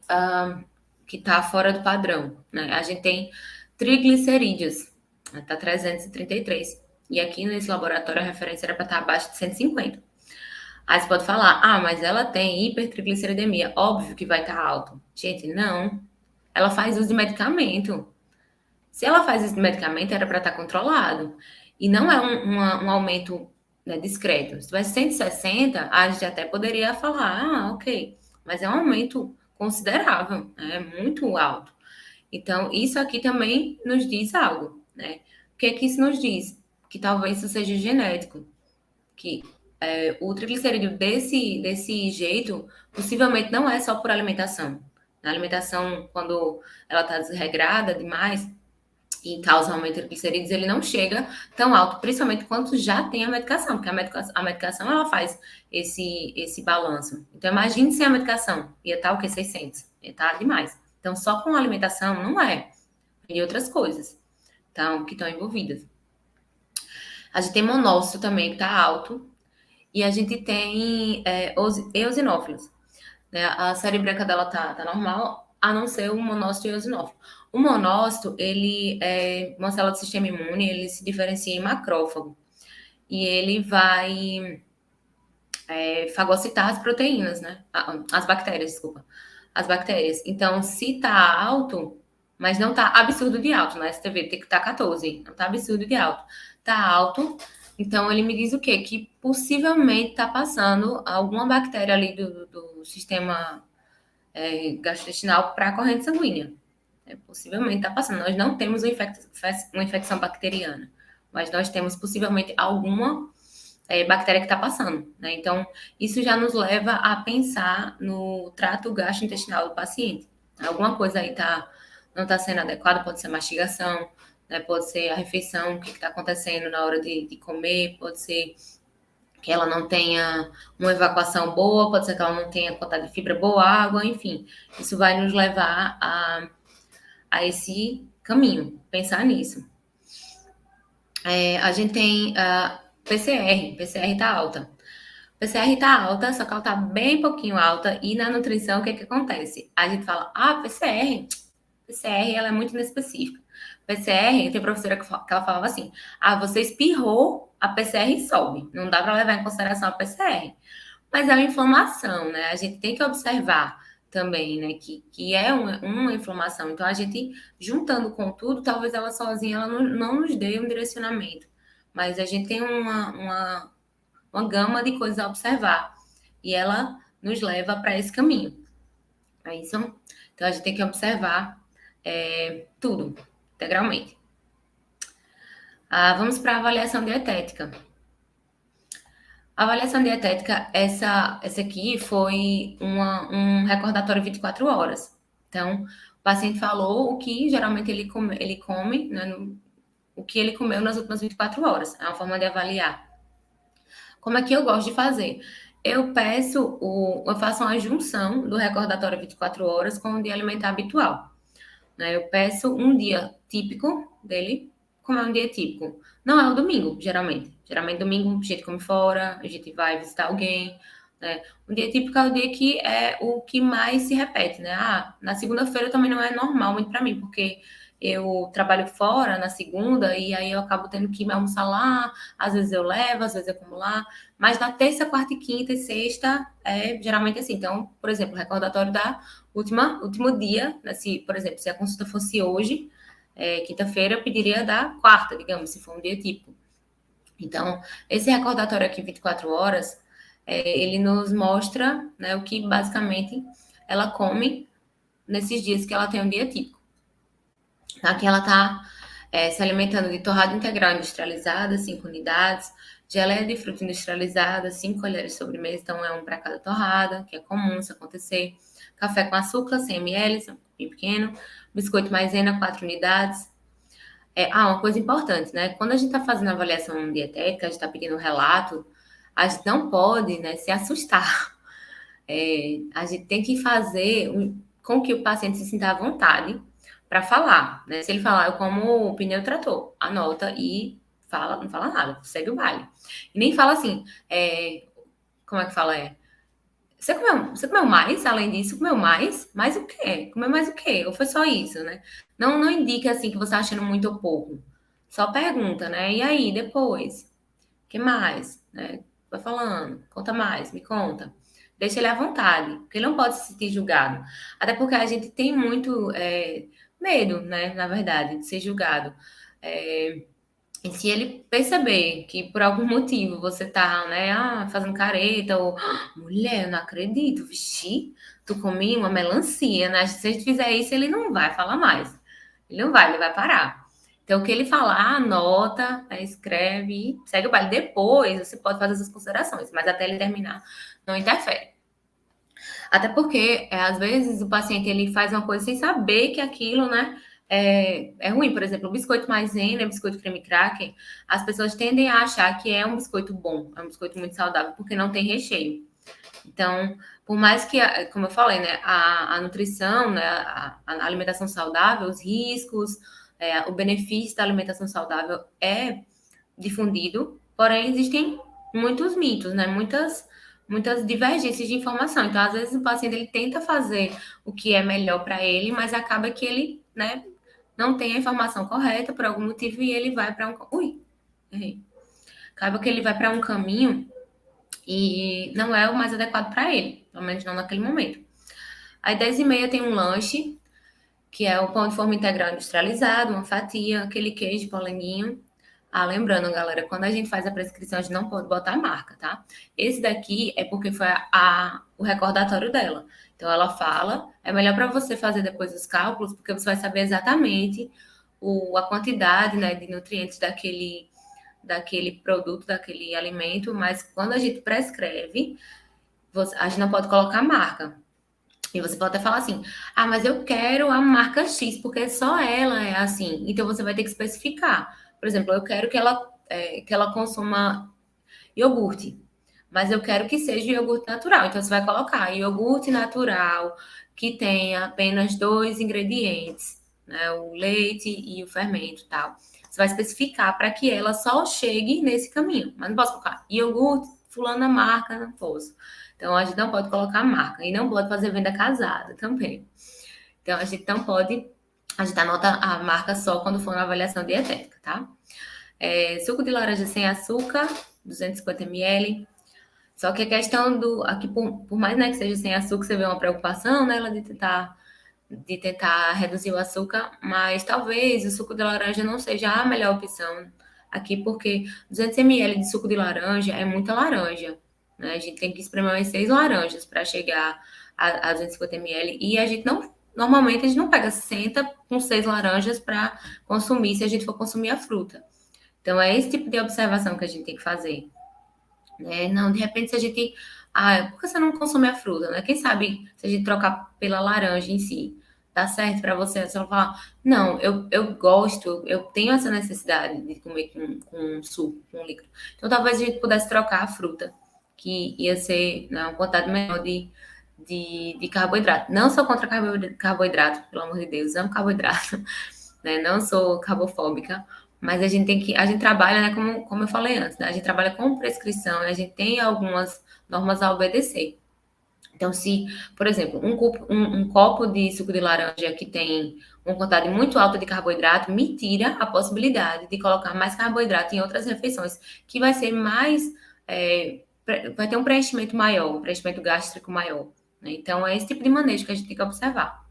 Speaker 2: Que tá fora do padrão, né? A gente tem triglicerídeos, tá 333. E aqui nesse laboratório a referência era para estar abaixo de 150. Aí você pode falar, mas ela tem hipertrigliceridemia. Óbvio que vai estar alto. Gente, não. Ela faz uso de medicamento. Se ela faz esse medicamento, era para estar controlado. E não é um aumento, né, discreto. Se tivesse 160, a gente até poderia falar, ok. Mas é um aumento considerável, né, muito alto. Então, isso aqui também nos diz algo, né? O que é que isso nos diz? Que talvez isso seja genético. Que o triglicerídeo desse jeito, possivelmente não é só por alimentação. A alimentação, quando ela está desregrada demais, e causa aumento de triglicerídeos, ele não chega tão alto, principalmente quando já tem a medicação, porque a medicação ela faz esse balanço. Então, imagine sem a medicação, ia estar o quê? 600, ia estar demais. Então, só com a alimentação não é, e outras coisas então, que estão envolvidas. A gente tem monócito também, que está alto, e a gente tem eosinófilos. Né? A série branca dela tá normal, a não ser o monócito e o eosinófilo. O monócito, ele é uma célula do sistema imune, ele se diferencia em macrófago. E ele vai fagocitar as proteínas, né? As bactérias, desculpa. As bactérias. Então, se tá alto, mas não tá absurdo de alto, né? STV tem que estar 14, não tá absurdo de alto. Tá alto, então ele me diz o quê? Que possivelmente tá passando alguma bactéria ali do sistema gastrointestinal para a corrente sanguínea. Possivelmente está passando. Nós não temos uma infecção bacteriana, mas nós temos possivelmente alguma bactéria que está passando, né? Então, isso já nos leva a pensar no trato gastrointestinal do paciente. Alguma coisa aí não está sendo adequada, pode ser a mastigação, né? Pode ser a refeição, o que está acontecendo na hora de comer, pode ser que ela não tenha uma evacuação boa, pode ser que ela não tenha quantidade de fibra boa, água, enfim. Isso vai nos levar a esse caminho, pensar nisso. A gente tem PCR está alta. PCR está alta, só que ela está bem pouquinho alta, e na nutrição, o que acontece? A gente fala, PCR, ela é muito inespecífica. PCR, tem professora que ela falava assim, você espirrou, a PCR sobe, não dá para levar em consideração a PCR. Mas é uma inflamação, né? A gente tem que observar também, né, que é uma inflamação. Então, a gente, juntando com tudo, talvez ela sozinha ela não nos dê um direcionamento. Mas a gente tem uma gama de coisas a observar. E ela nos leva para esse caminho. É isso? Então, a gente tem que observar tudo, integralmente. Vamos para a avaliação dietética. A avaliação dietética, essa aqui foi um recordatório 24 horas. Então, o paciente falou o que geralmente ele come, né, o que ele comeu nas últimas 24 horas. É uma forma de avaliar. Como é que eu gosto de fazer? Eu faço uma junção do recordatório 24 horas com o dia alimentar habitual. Né? Eu peço um dia típico dele, como é um dia típico. Não é o domingo, geralmente. Geralmente, domingo, a gente come fora, a gente vai visitar alguém, né? Um dia típico é o dia que é o que mais se repete, né? Na segunda-feira também não é normal muito para mim, porque eu trabalho fora na segunda e aí eu acabo tendo que me almoçar lá, às vezes eu levo, às vezes eu como lá, mas na terça, quarta, e quinta e sexta é geralmente assim. Então, por exemplo, o recordatório da último dia, né, por exemplo, se a consulta fosse hoje, quinta-feira, eu pediria da quarta, digamos, se for um dia típico. Então, esse recordatório aqui, 24 horas, ele nos mostra, né, o que basicamente ela come nesses dias que ela tem um dia típico. Aqui ela está se alimentando de torrada integral industrializada, 5 unidades, geleia de fruta industrializada, 5 colheres de sobremesa, então é um para cada torrada, que é comum isso acontecer. Café com açúcar, 100 ml, bem pequeno. Biscoito maisena, 4 unidades. Uma coisa importante, né? Quando a gente está fazendo avaliação dietética, a gente está pedindo relato, a gente não pode, né, se assustar. A gente tem que fazer com que o paciente se sinta à vontade para falar, né? Se ele falar, eu como o pneu trator, anota e não fala nada, segue o baile. E nem fala assim, como é que fala? Você comeu mais? Além disso, comeu mais? Mais o quê? Comeu mais o quê? Ou foi só isso, né? Não indica assim que você está achando muito ou pouco. Só pergunta, né? E aí, depois? O que mais? Né? Vai falando, conta mais, me conta. Deixa ele à vontade, porque ele não pode se sentir julgado. Até porque a gente tem muito medo, né? Na verdade, de ser julgado. E se ele perceber que por algum motivo você tá, né, fazendo careta, ou mulher, eu não acredito, vixi, tu comi uma melancia, né? Se a gente fizer isso, ele não vai falar mais. Ele vai parar. Então, o que ele falar, anota, escreve e segue o baile. Depois, você pode fazer essas considerações, mas até ele terminar, não interfere. Até porque, às vezes, o paciente ele faz uma coisa sem saber que aquilo, né, é ruim. Por exemplo, o biscoito maisena, biscoito creme cracker, as pessoas tendem a achar que é um biscoito bom, é um biscoito muito saudável, porque não tem recheio. Então, por mais que, como eu falei, né, a nutrição, né, a alimentação saudável, os riscos, o benefício da alimentação saudável é difundido, porém existem muitos mitos, né, muitas divergências de informação. Então, às vezes o paciente ele tenta fazer o que é melhor para ele, mas acaba que ele, né, não tem a informação correta por algum motivo e ele vai para errei. Acaba que ele vai para um caminho e não é o mais adequado para ele, pelo menos não naquele momento. Aí, 10h30 tem um lanche, que é o pão de forma integral industrializado, uma fatia, aquele queijo polenguinho. Lembrando, galera, quando a gente faz a prescrição, a gente não pode botar a marca, tá? Esse daqui é porque foi o recordatório dela. Então, ela fala, é melhor para você fazer depois os cálculos, porque você vai saber exatamente a quantidade, né, de nutrientes daquele produto, daquele alimento, mas quando a gente prescreve, a gente não pode colocar marca. E você pode até falar assim, mas eu quero a marca X, porque só ela é assim. Então, você vai ter que especificar. Por exemplo, eu quero que ela consuma iogurte, mas eu quero que seja iogurte natural. Então, você vai colocar iogurte natural, que tenha apenas 2 ingredientes, né? O leite e o fermento e tal. Você vai especificar para que ela só chegue nesse caminho. Mas não posso colocar iogurte, fulana marca, não posso. Então, a gente não pode colocar marca. E não pode fazer venda casada também. Então, a gente não pode... A gente anota a marca só quando for uma avaliação dietética, tá? Suco de laranja sem açúcar, 250 ml. Só que a questão do... Aqui, por mais, né, que seja sem açúcar, você vê uma preocupação nela de tentar reduzir o açúcar, mas talvez o suco de laranja não seja a melhor opção aqui, porque 200 ml de suco de laranja é muita laranja, né? A gente tem que espremer umas 6 laranjas para chegar a 250 ml, e a gente não, normalmente a gente não pega 60 com 6 laranjas para consumir, se a gente for consumir a fruta. Então, é esse tipo de observação que a gente tem que fazer, né? Não, de repente, se a gente... por que você não consome a fruta, né? Quem sabe se a gente trocar pela laranja em si, dá certo para você? Você vai falar, não, eu gosto, eu tenho essa necessidade de comer com suco, com líquido. Então, talvez a gente pudesse trocar a fruta, que ia ser, né, uma quantidade menor de carboidrato. Não sou contra carboidrato, pelo amor de Deus, amo carboidrato, né? Não sou carbofóbica, mas a gente trabalha, né, como eu falei antes, né? A gente trabalha com prescrição e a gente tem algumas normas a obedecer. Então, se, por exemplo, um copo de suco de laranja que tem uma quantidade muito alta de carboidrato, me tira a possibilidade de colocar mais carboidrato em outras refeições, que vai ser mais, vai ter um preenchimento maior, um preenchimento gástrico maior, né? Então, é esse tipo de manejo que a gente tem que observar.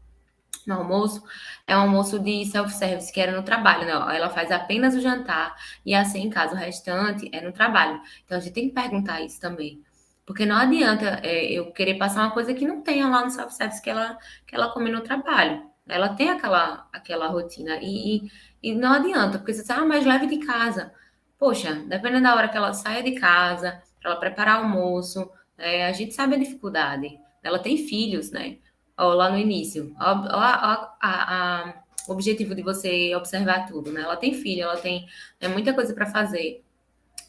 Speaker 2: No almoço, é um almoço de self-service, que era no trabalho, né? Ela faz apenas o jantar e assim em casa, o restante é no trabalho. Então, a gente tem que perguntar isso também. Porque não adianta eu querer passar uma coisa que não tenha lá no self-service que ela come no trabalho. Ela tem aquela rotina e não adianta, porque você sabe, mas leve de casa. Poxa, dependendo da hora que ela saia de casa, para ela preparar almoço, a gente sabe a dificuldade. Ela tem filhos, né? Lá no início. O objetivo de você observar tudo, né? Ela tem filho, ela tem, né, muita coisa para fazer.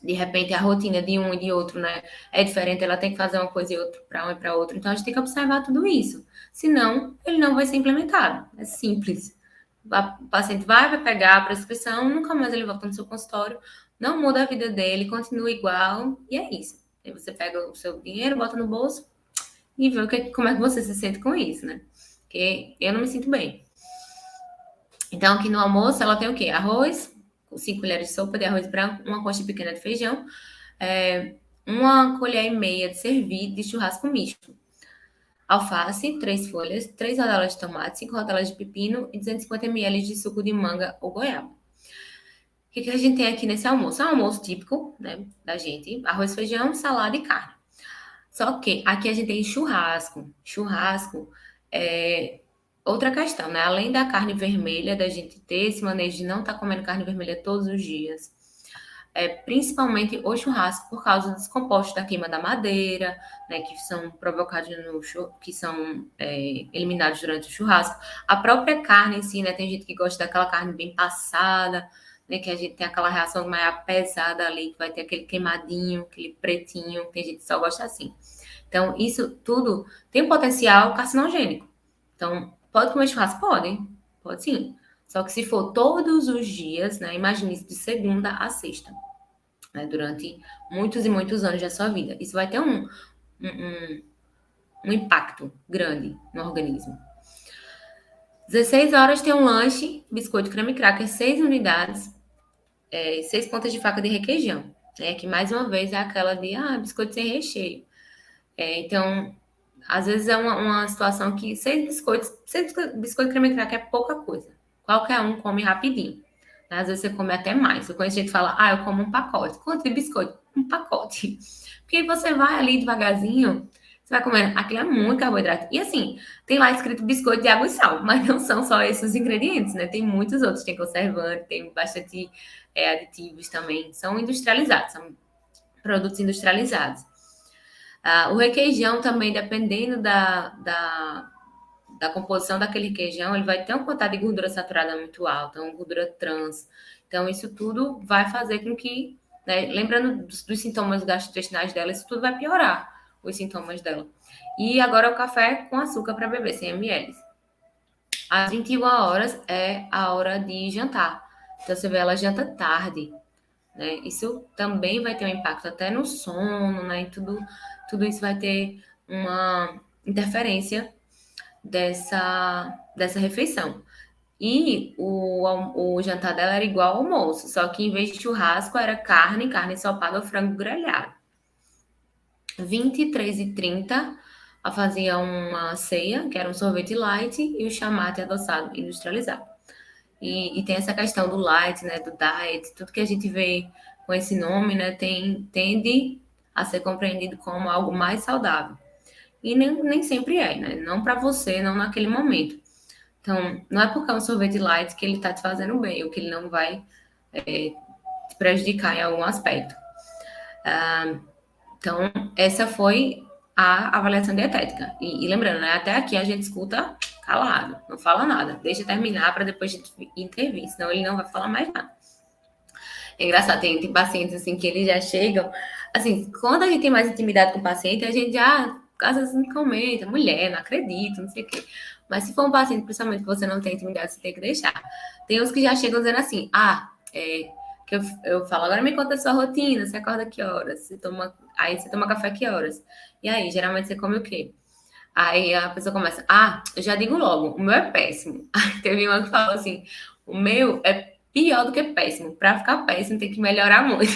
Speaker 2: De repente, a rotina de um e de outro, né, é diferente, ela tem que fazer uma coisa e outra para um e para outro. Então, a gente tem que observar tudo isso. Senão, ele não vai ser implementado. É simples. O paciente vai pegar a prescrição, nunca mais ele volta no seu consultório, não muda a vida dele, continua igual, e é isso. Aí você pega o seu dinheiro, bota no bolso, e ver como é que você se sente com isso, né? Porque eu não me sinto bem. Então, aqui no almoço, ela tem o quê? Arroz, 5 colheres de sopa de arroz branco, uma coxa pequena de feijão, 1,5 colher de servir de churrasco misto. Alface, 3 folhas, 3 rodelas de tomate, 5 rodelas de pepino e 250 ml de suco de manga ou goiaba. O que a gente tem aqui nesse almoço? É um almoço típico, né, da gente. Arroz, feijão, salada e carne. Só que aqui a gente tem churrasco. Churrasco é outra questão, né? Além da carne vermelha, da gente ter esse manejo de não estar comendo carne vermelha todos os dias, principalmente o churrasco, por causa dos compostos da queima da madeira, né? Que são provocados que são eliminados durante o churrasco. A própria carne em si, né? Tem gente que gosta daquela carne bem passada, né, que a gente tem aquela reação mais pesada ali, que vai ter aquele queimadinho, aquele pretinho, tem gente que só gosta assim. Então, isso tudo tem um potencial carcinogênico. Então, pode comer churrasco? Pode sim. Só que se for todos os dias, né, imagine isso de segunda a sexta, né, durante muitos e muitos anos da sua vida. Isso vai ter um impacto grande no organismo. 16 horas tem um lanche, biscoito creme cracker, 6 unidades, 6 pontas de faca de requeijão, né? Que mais uma vez é aquela de biscoito sem recheio. Então, às vezes é uma situação que 6 biscoitos creme cracker é pouca coisa. Qualquer um come rapidinho. Às vezes você come até mais. Eu conheço gente que fala, eu como um pacote. Quanto de biscoito? Um pacote. Porque você vai ali devagarzinho, Você vai comer, aquilo é muito carboidrato. E assim, tem lá escrito biscoito de água e sal, mas não são só esses ingredientes, né? Tem muitos outros, tem conservante, tem bastante aditivos também. São industrializados, são produtos industrializados. O requeijão também, dependendo da composição daquele requeijão, ele vai ter uma quantidade de gordura saturada muito alta, uma gordura trans. Então, isso tudo vai fazer com que, né, lembrando dos sintomas gastrointestinais dela, isso tudo vai piorar os sintomas dela. E agora o café com açúcar para beber, 100 ml. Às 21 horas é a hora de jantar. Então, você vê, ela janta tarde, né? Isso também vai ter um impacto até no sono, né? E tudo isso vai ter uma interferência dessa refeição. E o jantar dela era igual ao almoço, só que em vez de churrasco era carne ensopada ou frango grelhado. 23h30, ela fazia uma ceia, que era um sorvete light e o chamate adoçado industrializado. E tem essa questão do light, né, do diet, tudo que a gente vê com esse nome, né, tende a ser compreendido como algo mais saudável. E nem sempre é, né? Não para você, não naquele momento. Então, não é porque é um sorvete light que ele está te fazendo bem, ou que ele não vai te prejudicar em algum aspecto. Então, essa foi a avaliação dietética. E lembrando, né? Até aqui a gente escuta calado, não fala nada. Deixa terminar para depois a gente intervir, senão ele não vai falar mais nada. É engraçado, tem pacientes assim que eles já chegam. Assim, quando a gente tem mais intimidade com o paciente, a gente já às vezes me comenta, mulher, não acredito, não sei o quê. Mas se for um paciente, principalmente que você não tem intimidade, você tem que deixar. Tem uns que já chegam dizendo assim, que eu falo, agora me conta a sua rotina, você acorda que horas? Aí você toma café que horas? E aí, geralmente você come o quê? Aí a pessoa começa, eu já digo logo, o meu é péssimo. Aí teve uma que falou assim, o meu é pior do que péssimo. Para ficar péssimo tem que melhorar muito.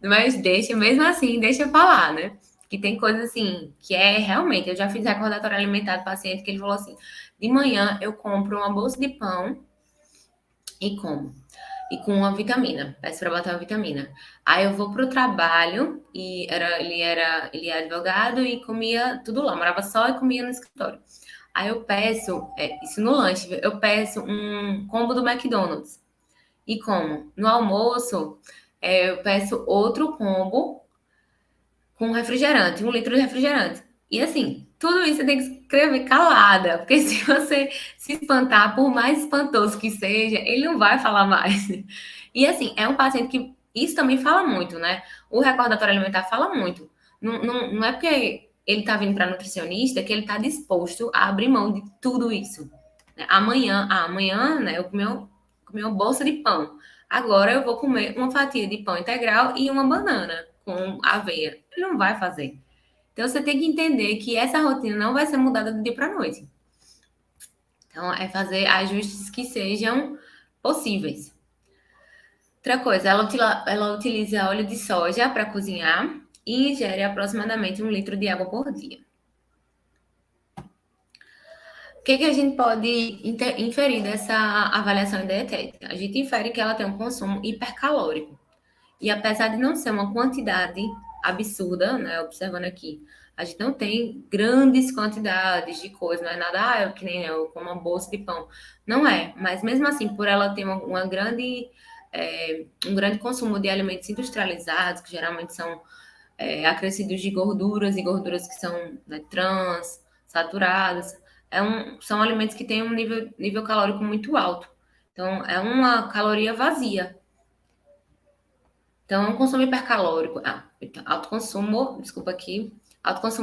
Speaker 2: Mas mesmo assim, deixa eu falar, né? Que tem coisas assim, que é realmente, eu já fiz recordatório alimentar do paciente que ele falou assim, de manhã eu compro uma bolsa de pão e como. E com uma vitamina, peço para botar uma vitamina. Aí eu vou pro trabalho e ele é advogado e comia tudo lá, morava só e comia no escritório. Aí eu peço, isso no lanche, eu peço um combo do McDonald's. E como? No almoço, eu peço outro combo com refrigerante, 1 litro de refrigerante. E assim, tudo isso você tem que escrever calada, porque se você se espantar, por mais espantoso que seja, ele não vai falar mais. E assim, é um paciente que isso também fala muito, né? O recordatório alimentar fala muito. Não é porque ele está vindo para nutricionista que ele está disposto a abrir mão de tudo isso. Né? Amanhã, né, eu comi uma bolsa de pão. Agora eu vou comer uma fatia de pão integral e uma banana com aveia. Ele não vai fazer. Então você tem que entender que essa rotina não vai ser mudada do dia para a noite. Então é fazer ajustes que sejam possíveis. Outra coisa, ela utiliza óleo de soja para cozinhar e ingere aproximadamente 1 litro de água por dia. O que a gente pode inferir dessa avaliação dietética? A gente infere que ela tem um consumo hipercalórico. E apesar de não ser uma quantidade absurda, né, observando aqui, a gente não tem grandes quantidades de coisa, não é nada, que nem eu como uma bolsa de pão. Não é, mas mesmo assim, por ela ter um grande consumo de alimentos industrializados, que geralmente são acrescidos de gorduras e gorduras que são, né, trans, saturadas, são alimentos que têm um nível calórico muito alto. Então, é uma caloria vazia. Então, é um consumo hipercalórico. Então, alto consumo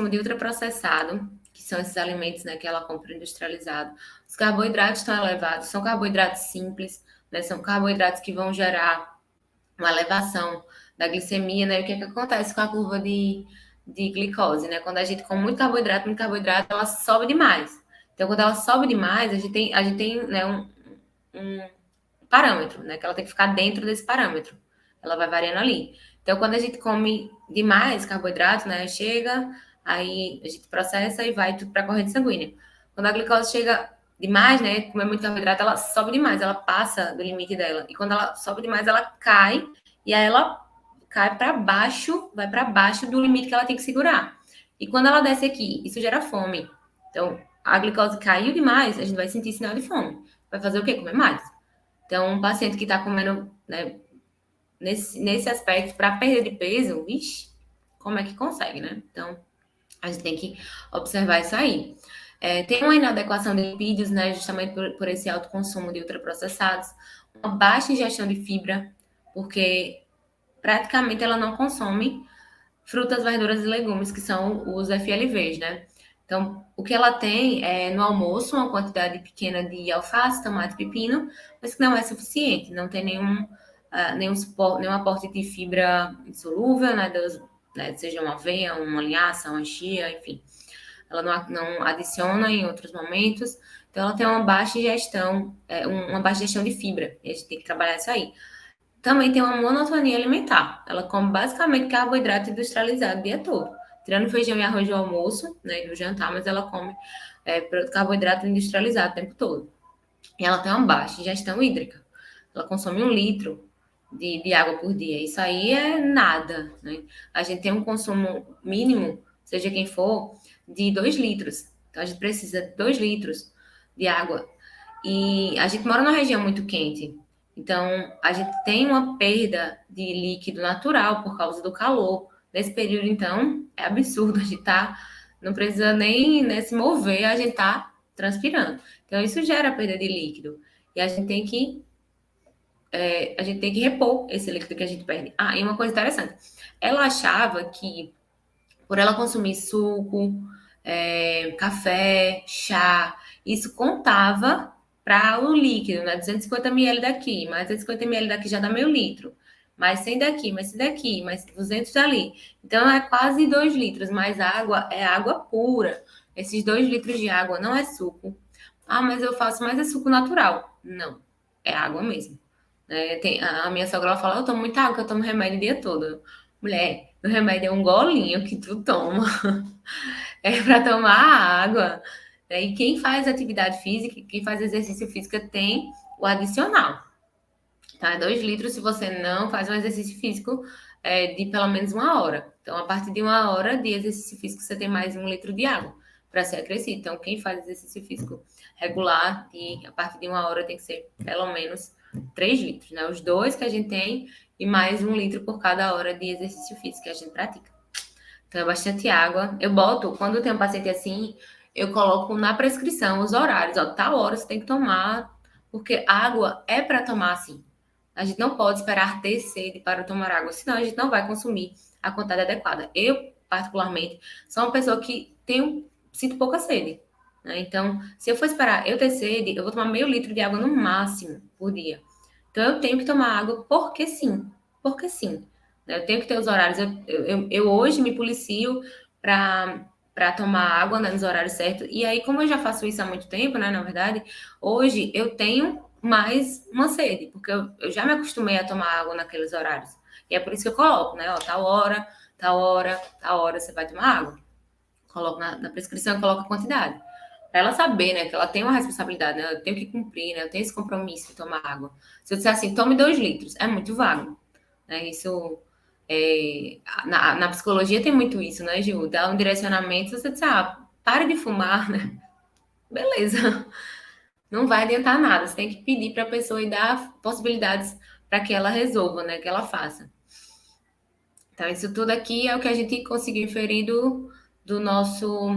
Speaker 2: de ultraprocessado, que são esses alimentos, né, que ela compra industrializado. Os carboidratos estão elevados, são carboidratos simples, né, são carboidratos que vão gerar uma elevação da glicemia, né? E o que acontece com a curva de glicose, né? Quando a gente come muito carboidrato, ela sobe demais. Então, quando ela sobe demais, a gente tem né, um parâmetro, né? Que ela tem que ficar dentro desse parâmetro. Ela vai variando ali. Então, quando a gente come demais carboidrato, né? Chega, aí a gente processa e vai tudo para a corrente sanguínea. Quando a glicose chega demais, né? Comer muito carboidrato, ela sobe demais, ela passa do limite dela. E quando ela sobe demais, ela cai, e aí ela cai para baixo, vai para baixo do limite que ela tem que segurar. E quando ela desce aqui, isso gera fome. Então, a glicose caiu demais, a gente vai sentir sinal de fome. Vai fazer o quê? Comer mais. Então, um paciente que está comendo, né, nesse aspecto, para perda de peso, vixe, como é que consegue, né? Então, a gente tem que observar isso aí. Tem uma inadequação de lipídios, né, justamente por esse alto consumo de ultraprocessados, uma baixa ingestão de fibra, porque praticamente ela não consome frutas, verduras e legumes, que são os FLVs, né? Então, o que ela tem é no almoço uma quantidade pequena de alface, tomate, pepino, mas que não é suficiente, não tem nenhum aporte de fibra insolúvel, né, seja uma aveia, uma linhaça, uma chia, enfim. Ela não adiciona em outros momentos, então ela tem uma baixa ingestão, uma baixa ingestão de fibra, e a gente tem que trabalhar isso aí. Também tem uma monotonia alimentar. Ela come basicamente carboidrato industrializado o dia todo. Tirando feijão e arroz do almoço, né, e do jantar, mas ela come carboidrato industrializado o tempo todo. E ela tem uma baixa ingestão hídrica. Ela consome 1 litro de água por dia. Isso aí é nada, né? A gente tem um consumo mínimo, seja quem for, de 2 litros. Então, a gente precisa de 2 litros de água. E a gente mora numa região muito quente. Então, a gente tem uma perda de líquido natural por causa do calor. Nesse período, então, é absurdo. A gente não precisa nem, né, se mover, a gente tá transpirando. Então, isso gera perda de líquido. E a gente tem que repor esse líquido que a gente perde. Ah, e uma coisa interessante. Ela achava que, por ela consumir suco, café, chá, isso contava para o líquido, né? 250 ml daqui, mais 250 ml daqui já dá meio litro. Mais 100 daqui, mais 100 daqui, mais 200 dali. Então, é quase 2 litros, mas a água é água pura. Esses 2 litros de água não é suco. Ah, mas eu faço mais é suco natural. Não, é água mesmo. A minha sogra ela fala, eu tomo muita água, que eu tomo remédio o dia todo. Mulher, o remédio é um golinho que tu toma. É para tomar água. Né? E quem faz atividade física, quem faz exercício físico tem o adicional. Tá? 2 litros se você não faz um exercício físico de pelo menos 1 hora. Então, a partir de 1 hora de exercício físico, você tem mais 1 litro de água para ser acrescido. Então, quem faz exercício físico regular, a partir de 1 hora tem que ser pelo menos 3 litros, né? Os 2 que a gente tem e mais 1 litro por cada hora de exercício físico que a gente pratica. Então, é bastante água. Eu boto, quando tem um paciente assim, eu coloco na prescrição os horários. Ó, tal hora você tem que tomar, porque água é para tomar assim. A gente não pode esperar ter sede para tomar água, senão a gente não vai consumir a quantidade adequada. Eu, particularmente, sou uma pessoa que sinto pouca sede. Né? Então, se eu for esperar eu ter sede, eu vou tomar meio litro de água no máximo por dia. Então, eu tenho que tomar água porque sim. Porque sim. Né? Eu tenho que ter os horários. Eu hoje me policio para tomar água, né, nos horários certos. E aí, como eu já faço isso há muito tempo, né, na verdade, hoje eu tenho mais uma sede, porque eu já me acostumei a tomar água naqueles horários. E é por isso que eu coloco, né? Ó, tal hora, tal hora, tal hora você vai tomar água. Coloco na prescrição, coloco a quantidade. Para ela saber, né, que ela tem uma responsabilidade, né? Eu tenho que cumprir, né? Eu tenho esse compromisso de tomar água. Se eu disser assim, tome 2 litros, é muito vago. Né? Isso na psicologia tem muito isso, né, Gil? Dá um direcionamento, você diz, pare de fumar, né? Beleza. Não vai adiantar nada. Você tem que pedir para a pessoa e dar possibilidades para que ela resolva, né? Que ela faça. Então, isso tudo aqui é o que a gente conseguiu inferir do nosso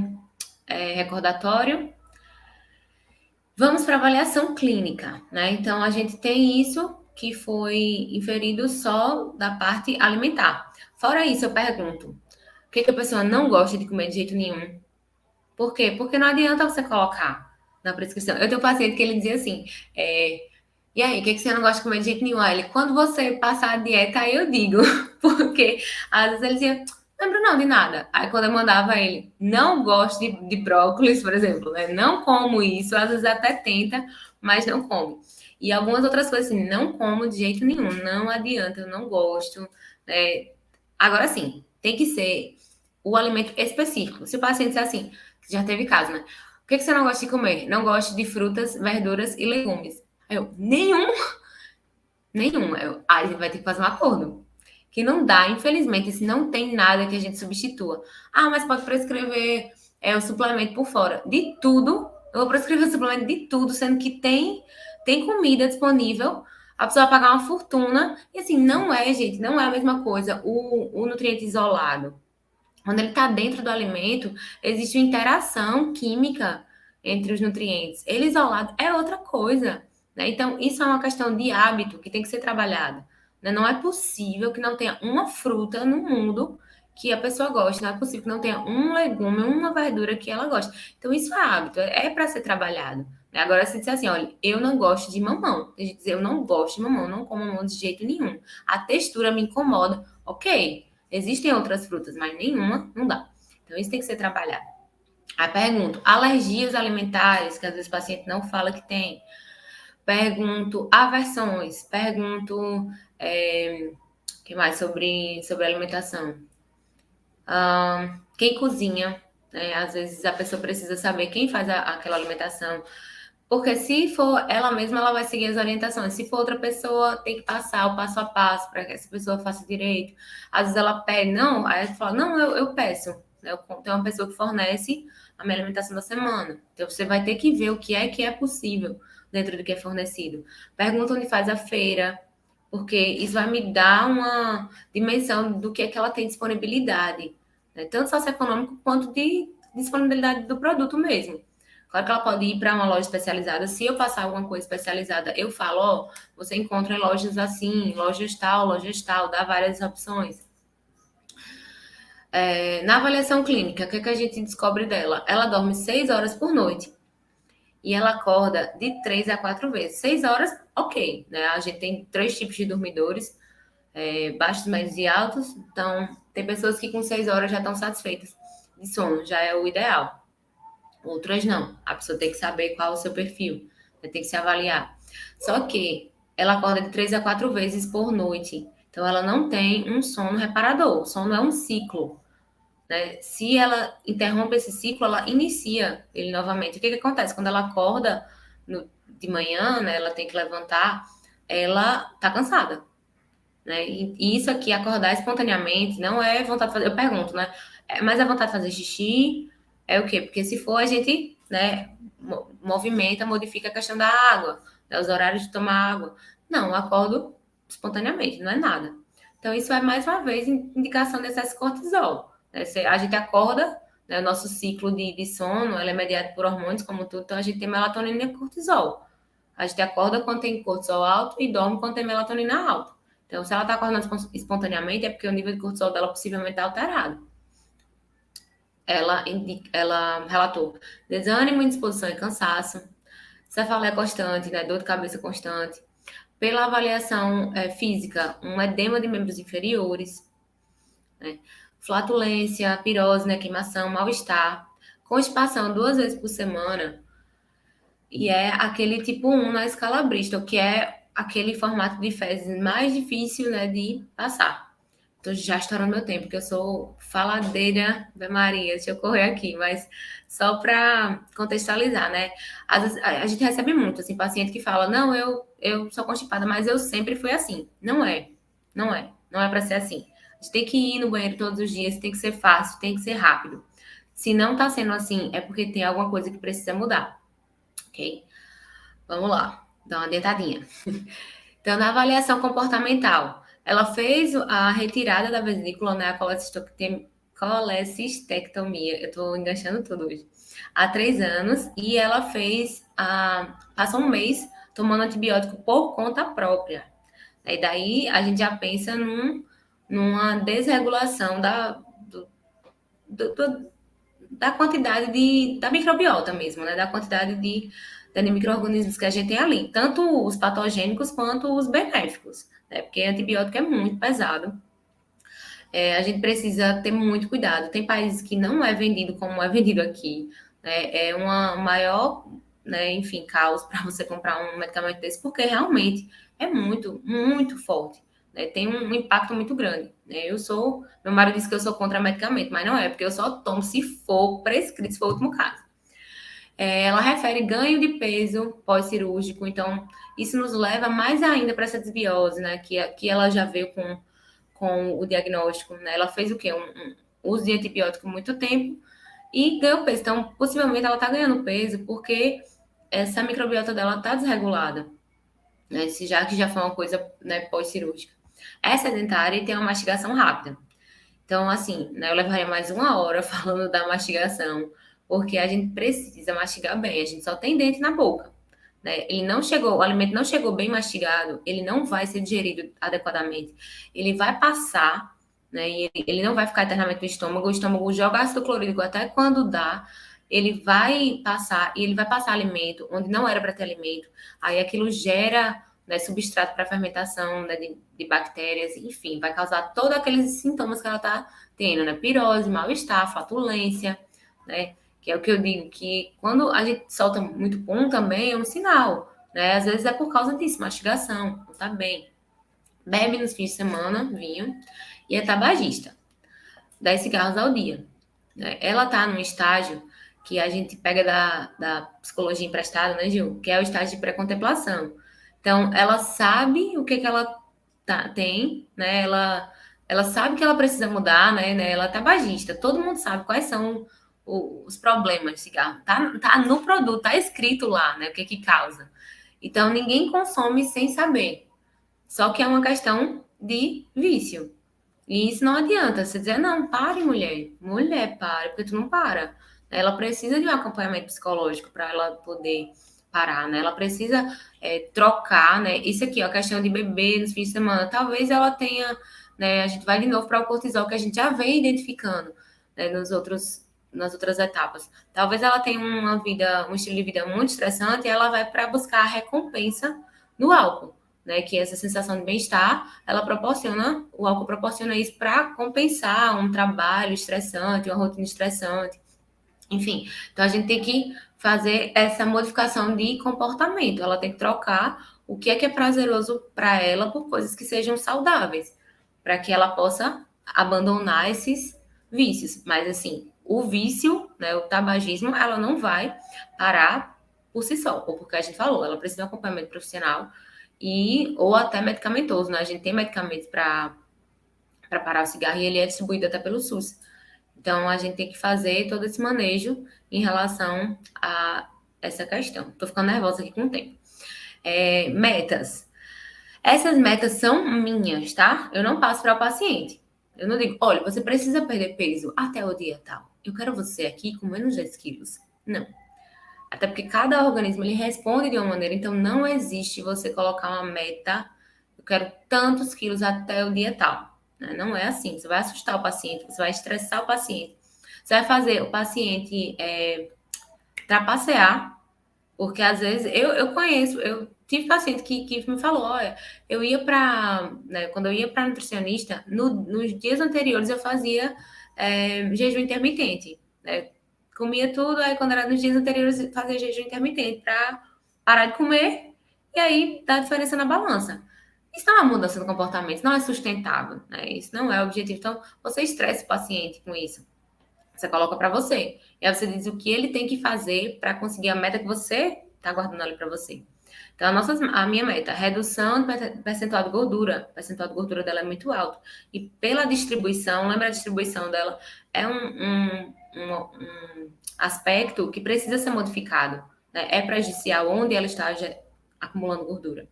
Speaker 2: recordatório. Vamos para a avaliação clínica, né? Então, a gente tem isso que foi inferido só da parte alimentar. Fora isso, eu pergunto, o que a pessoa não gosta de comer de jeito nenhum? Por quê? Porque não adianta você colocar na prescrição. Eu tenho um paciente que ele dizia assim, e aí, o que você não gosta de comer de jeito nenhum? Aí ele, quando você passar a dieta, aí eu digo. Porque às vezes ele dizia, não lembro não de nada. Aí quando eu mandava ele, não gosto de brócolis, por exemplo, né? Não como isso, às vezes até tenta, mas não come. E algumas outras coisas assim, não como de jeito nenhum, não adianta, eu não gosto. Agora sim, tem que ser o alimento específico. Se o paciente disser assim, já teve caso, né? O que você não gosta de comer? Não gosto de frutas, verduras e legumes. Aí eu, nenhum. A gente vai ter que fazer um acordo. que não dá, infelizmente, se não tem nada que a gente substitua. Ah, mas pode prescrever o suplemento por fora. De tudo, eu vou prescrever o suplemento de tudo, sendo que tem comida disponível, a pessoa vai pagar uma fortuna, e assim, não é, gente, não é a mesma coisa o nutriente isolado. Quando ele está dentro do alimento, existe uma interação química entre os nutrientes. Ele isolado é outra coisa, né? Então, isso é uma questão de hábito que tem que ser trabalhada, né? Não é possível que não tenha uma fruta no mundo que a pessoa goste. Não é possível que não tenha um legume, uma verdura que ela goste. Então, isso é hábito, é para ser trabalhado, né? Agora, se disser assim, olha, eu não gosto de mamão. Tem gente que diz, eu não gosto de mamão, não como mamão de jeito nenhum. A textura me incomoda. Ok, existem outras frutas, mas nenhuma não dá. Então, isso tem que ser trabalhado. Aí pergunto, alergias alimentares, que às vezes o paciente não fala que tem. Pergunto, aversões. Pergunto, que mais sobre alimentação? Quem cozinha, né? Às vezes a pessoa precisa saber quem faz aquela alimentação. Porque se for ela mesma, ela vai seguir as orientações. Se for outra pessoa, tem que passar o passo a passo para que essa pessoa faça direito. Às vezes ela pede, não, aí ela fala, não, eu peço. Eu tenho uma pessoa que fornece a minha alimentação da semana. Então você vai ter que ver o que é possível dentro do que é fornecido. Pergunta onde faz a feira, porque isso vai me dar uma dimensão do que é que ela tem disponibilidade, né? Tanto socioeconômico quanto de disponibilidade do produto mesmo. Claro que ela pode ir para uma loja especializada. Se eu passar alguma coisa especializada, eu falo, ó, você encontra em lojas assim, lojas tal, dá várias opções. Na avaliação clínica, o que a gente descobre dela? Ela dorme 6 horas por noite e ela acorda de 3 a 4 vezes. 6 horas, ok, né? A gente tem 3 tipos de dormidores, baixos, médios e altos. Então, tem pessoas que com 6 horas já estão satisfeitas de sono, já é o ideal. Outras não. A pessoa tem que saber qual é o seu perfil, tem que se avaliar. Só que ela acorda de 3 a 4 vezes por noite. Então, ela não tem um sono reparador. O sono é um ciclo, né? Se ela interrompe esse ciclo, ela inicia ele novamente. O que acontece? Quando ela acorda de manhã, né, ela tem que levantar, ela tá cansada, né? E isso aqui, acordar espontaneamente, não é vontade de fazer. Eu pergunto, né? Mas é vontade de fazer xixi? É o quê? Porque se for, a gente, né, movimenta, modifica a questão da água, né, os horários de tomar água. Não, eu acordo espontaneamente, não é nada. Então, isso é mais uma vez indicação de excesso de cortisol, né? A gente acorda, né, o nosso ciclo de sono, ela é mediado por hormônios, como tudo, então a gente tem melatonina e cortisol. A gente acorda quando tem cortisol alto e dorme quando tem melatonina alta. Então, se ela está acordando espontaneamente, é porque o nível de cortisol dela possivelmente está alterado. Ela relatou desânimo, indisposição e cansaço, cefaleia constante, né, dor de cabeça constante. Pela avaliação física, um edema de membros inferiores, né, flatulência, pirose, né, queimação, mal-estar, constipação 2 vezes por semana, e é aquele tipo 1 na escala Bristol, que é aquele formato de fezes mais difícil, né, de passar. Tô já estourando meu tempo, porque eu sou faladeira da Maria, deixa eu correr aqui, mas só para contextualizar, né? Às vezes, a gente recebe muito, assim, paciente que fala, não, eu sou constipada, mas eu sempre fui assim. Não é para ser assim. A gente tem que ir no banheiro todos os dias, tem que ser fácil, tem que ser rápido. Se não tá sendo assim, é porque tem alguma coisa que precisa mudar, ok? Vamos lá, dar uma deitadinha. Então, na avaliação comportamental, ela fez a retirada da vesícula, né, a colecistectomia, eu tô enganchando tudo hoje, há 3 anos, e ela passou um mês tomando antibiótico por conta própria. E daí a gente já pensa numa desregulação da quantidade da microbiota mesmo, né, da quantidade de micro-organismos que a gente tem ali, tanto os patogênicos quanto os benéficos, né? Porque antibiótico é muito pesado. A gente precisa ter muito cuidado. Tem países que não é vendido como é vendido aqui, né? É uma maior, né, enfim, caos para você comprar um medicamento desse, porque realmente é muito, muito forte, né? Tem um impacto muito grande, né? Meu marido disse que eu sou contra medicamento, mas não é, porque eu só tomo se for prescrito, se for o último caso. Ela refere ganho de peso pós-cirúrgico, então isso nos leva mais ainda para essa desbiose, né? Que ela já veio com o diagnóstico, né? Ela fez o quê? Um uso de antibiótico há muito tempo e ganhou peso. Então, possivelmente, ela está ganhando peso porque essa microbiota dela está desregulada, né? Se já que já foi uma coisa, né, pós-cirúrgica. É sedentária e tem uma mastigação rápida. Então, assim, né, eu levaria mais 1 hora falando da mastigação, porque a gente precisa mastigar bem, a gente só tem dente na boca, né? Ele não chegou, o alimento não chegou bem mastigado, ele não vai ser digerido adequadamente. Ele vai passar, né? E ele não vai ficar eternamente no estômago, o estômago joga ácido clorídrico até quando dá, ele vai passar, e ele vai passar alimento onde não era para ter alimento, aí aquilo gera, né, substrato para fermentação, né, de bactérias, enfim, vai causar todos aqueles sintomas que ela está tendo, né? Pirose, mal-estar, flatulência, né? Que é o que eu digo, que quando a gente solta muito pum também é um sinal, né? Às vezes é por causa disso, mastigação, não tá bem. Bebe nos fins de semana, vinho, e é tabagista, 10 cigarros ao dia, né? Ela tá num estágio que a gente pega da psicologia emprestada, né, Gil? Que é o estágio de pré-contemplação. Então, ela sabe o que ela tem, né? Ela sabe que ela precisa mudar, né? Ela é tabagista. Todo mundo sabe quais são os problemas de cigarro. Tá no produto, tá escrito lá, né? O que causa. Então, ninguém consome sem saber. Só que é uma questão de vício. E isso não adianta. Você dizer, não, pare, mulher. Mulher, pare, porque tu não para. Ela precisa de um acompanhamento psicológico para ela poder parar, né? Ela precisa trocar, né? Isso aqui, ó, a questão de beber nos fins de semana. Talvez ela tenha, né? A gente vai de novo para o cortisol, que a gente já vem identificando, né, nas outras etapas. Talvez ela tenha um estilo de vida muito estressante e ela vai para buscar a recompensa no álcool, né, que essa sensação de bem-estar, o álcool proporciona isso para compensar um trabalho estressante, uma rotina estressante, enfim. Então, a gente tem que fazer essa modificação de comportamento, ela tem que trocar o que é prazeroso para ela por coisas que sejam saudáveis, para que ela possa abandonar esses vícios. Mas, assim, o vício, né, o tabagismo, ela não vai parar por si só, ou porque a gente falou, ela precisa de um acompanhamento profissional ou até medicamentoso, né? A gente tem medicamentos para parar o cigarro e ele é distribuído até pelo SUS. Então, a gente tem que fazer todo esse manejo em relação a essa questão. Tô ficando nervosa aqui com o tempo. Metas. Essas metas são minhas, tá? Eu não passo para o paciente. Eu não digo, olha, você precisa perder peso até o dia tal. Eu quero você aqui com menos 10 quilos. Não. Até porque cada organismo ele responde de uma maneira, então não existe você colocar uma meta, eu quero tantos quilos até o dia tal. Né? Não é assim. Você vai assustar o paciente, você vai estressar o paciente, você vai fazer o paciente trapacear, porque às vezes eu tive paciente que me falou, olha, eu ia para, né, quando eu ia para nutricionista, nos dias anteriores eu fazia jejum intermitente, né? Comia tudo, aí quando era nos dias anteriores fazia jejum intermitente para parar de comer e aí dá diferença na balança. Isso não é uma mudança no comportamento, isso não é sustentável, né? Isso não é o objetivo. Então, você estressa o paciente com isso. Você coloca para você. E aí você diz o que ele tem que fazer para conseguir a meta que você está guardando ali para você. Então, a minha meta, redução de percentual de gordura. O percentual de gordura dela é muito alto. E pela distribuição, lembra a distribuição dela? É um aspecto que precisa ser modificado. Né? É prejudicial onde ela está acumulando gordura.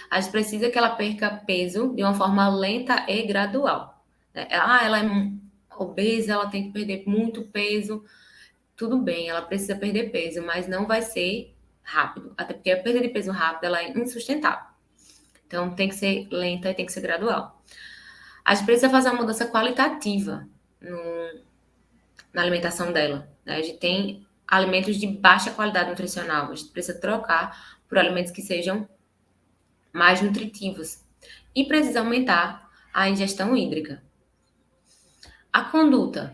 Speaker 2: A gente precisa que ela perca peso de uma forma lenta e gradual. Né? Ela é obesa, ela tem que perder muito peso. Tudo bem, ela precisa perder peso, mas não vai ser rápido. Até porque a perda de peso rápida ela é insustentável. Então, tem que ser lenta e tem que ser gradual. A gente precisa fazer uma mudança qualitativa na alimentação dela. Né? A gente tem alimentos de baixa qualidade nutricional. A gente precisa trocar por alimentos que sejam mais nutritivos. E precisa aumentar a ingestão hídrica. A conduta.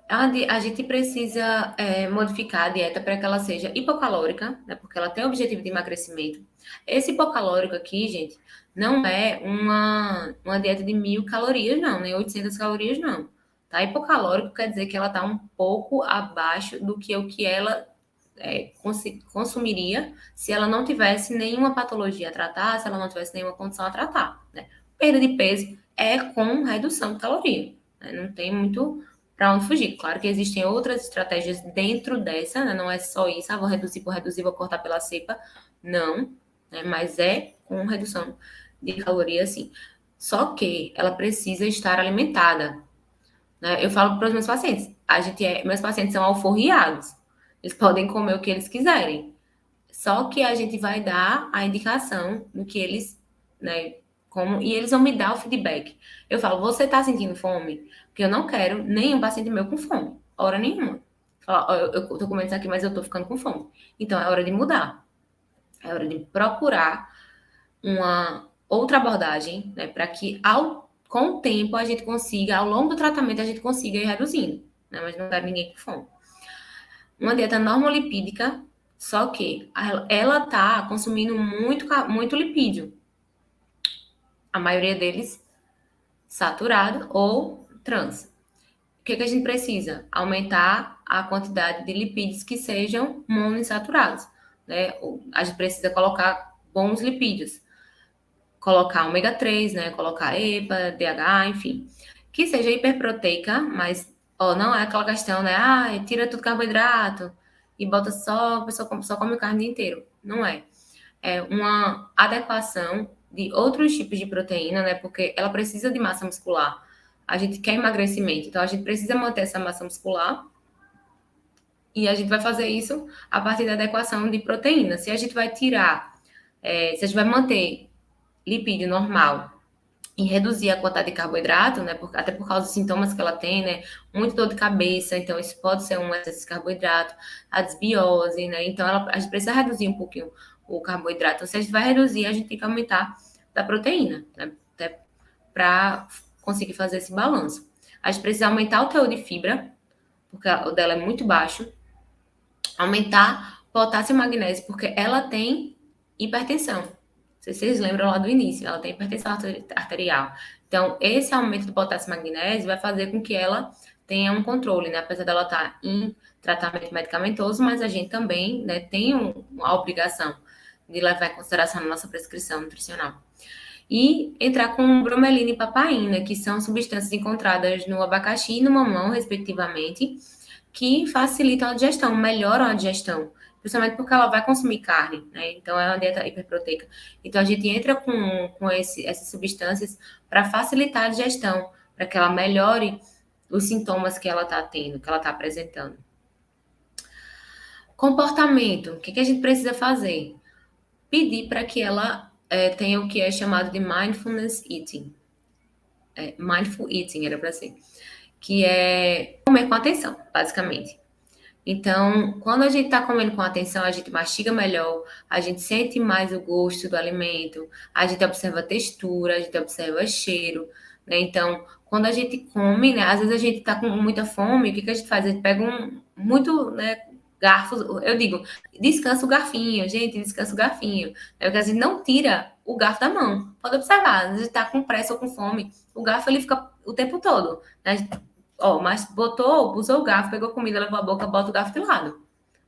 Speaker 2: A gente precisa modificar a dieta para que ela seja hipocalórica, né? Porque ela tem o objetivo de emagrecimento. Esse hipocalórico aqui, gente, não é uma dieta de 1.000 calorias, não, nem 800 calorias, não. Tá? Hipocalórico quer dizer que ela está um pouco abaixo do que o que ela consumiria se ela não tivesse nenhuma patologia a tratar, se ela não tivesse nenhuma condição a tratar. Né? Perda de peso é com redução de caloria, né? Não tem muito para onde fugir. Claro que existem outras estratégias dentro dessa, né? Não é só isso, vou reduzir por reduzir, vou cortar pela cepa. Não, né? Mas é com redução de caloria, sim. Só que ela precisa estar alimentada, né? Eu falo para os meus pacientes, meus pacientes são alforriados. Eles podem comer o que eles quiserem. Só que a gente vai dar a indicação do que eles, né, como, e eles vão me dar o feedback. Eu falo, você tá sentindo fome? Porque eu não quero nenhum paciente meu com fome, hora nenhuma. Fala, ó, eu tô comendo isso aqui, mas eu tô ficando com fome. Então é hora de mudar. É hora de procurar uma outra abordagem, né, para que com o tempo a gente consiga, ao longo do tratamento, a gente consiga ir reduzindo, né, mas não quero ninguém com fome. Uma dieta normolipídica, só que ela tá consumindo muito lipídio. A maioria deles saturado ou trans. O que a gente precisa? Aumentar a quantidade de lipídios que sejam monoinsaturados, né? A gente precisa colocar bons lipídios. Colocar ômega 3, né? Colocar EPA, DHA, enfim. Que seja hiperproteica, mas não é aquela questão, né? Tira tudo carboidrato e bota a pessoa só come carne o dia inteiro. Não é. É uma adequação de outros tipos de proteína, né? Porque ela precisa de massa muscular. A gente quer emagrecimento, então a gente precisa manter essa massa muscular e a gente vai fazer isso a partir da adequação de proteína. Se a gente vai tirar, se a gente vai manter lipídio normal e reduzir a quantidade de carboidrato, né? Até por causa dos sintomas que ela tem, né? Muito dor de cabeça, então isso pode ser um excesso de carboidrato, a desbiose, né? Então a gente precisa reduzir um pouquinho o carboidrato. Então, se a gente vai reduzir, a gente tem que aumentar da proteína, né? Até para conseguir fazer esse balanço. A gente precisa aumentar o teor de fibra, porque o dela é muito baixo. Aumentar potássio e magnésio, porque ela tem hipertensão. Não sei se vocês lembram lá do início, ela tem hipertensão arterial. Então, esse aumento do potássio e magnésio vai fazer com que ela tenha um controle, né? Apesar dela estar em tratamento medicamentoso, mas a gente também, né, tem a obrigação de levar em consideração na nossa prescrição nutricional. E entrar com bromelina e papaina, que são substâncias encontradas no abacaxi e no mamão, respectivamente, que facilitam a digestão, melhoram a digestão, principalmente porque ela vai consumir carne, né? Então é uma dieta hiperproteica. Então a gente entra com essas substâncias para facilitar a digestão, para que ela melhore os sintomas que ela está tendo, que ela está apresentando. Comportamento, o que a gente precisa fazer? Pedir para que ela tenha o que é chamado de mindfulness eating. Mindful eating era para ser. Que é comer com atenção, basicamente. Então, quando a gente está comendo com atenção, a gente mastiga melhor, a gente sente mais o gosto do alimento, a gente observa a textura, a gente observa o cheiro, né? Então, quando a gente come, né? Às vezes a gente está com muita fome, o que a gente faz? A gente pega né, garfos, eu digo, descansa o garfinho, gente, descansa o garfinho. Porque a gente não tira o garfo da mão. Pode observar, a gente está com pressa ou com fome, o garfo ele fica o tempo todo, né? Mas usou o garfo, pegou comida, levou a boca, bota o garfo de lado.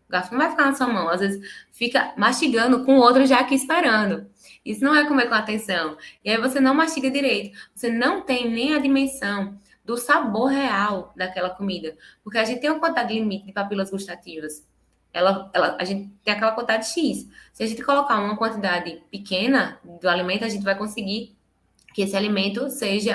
Speaker 2: O garfo não vai ficar na sua mão. Às vezes fica mastigando com o outro já aqui esperando. Isso não é comer com atenção. E aí você não mastiga direito. Você não tem nem a dimensão do sabor real daquela comida. Porque a gente tem uma quantidade limite de papilas gustativas. A gente tem aquela quantidade X. Se a gente colocar uma quantidade pequena do alimento, a gente vai conseguir que esse alimento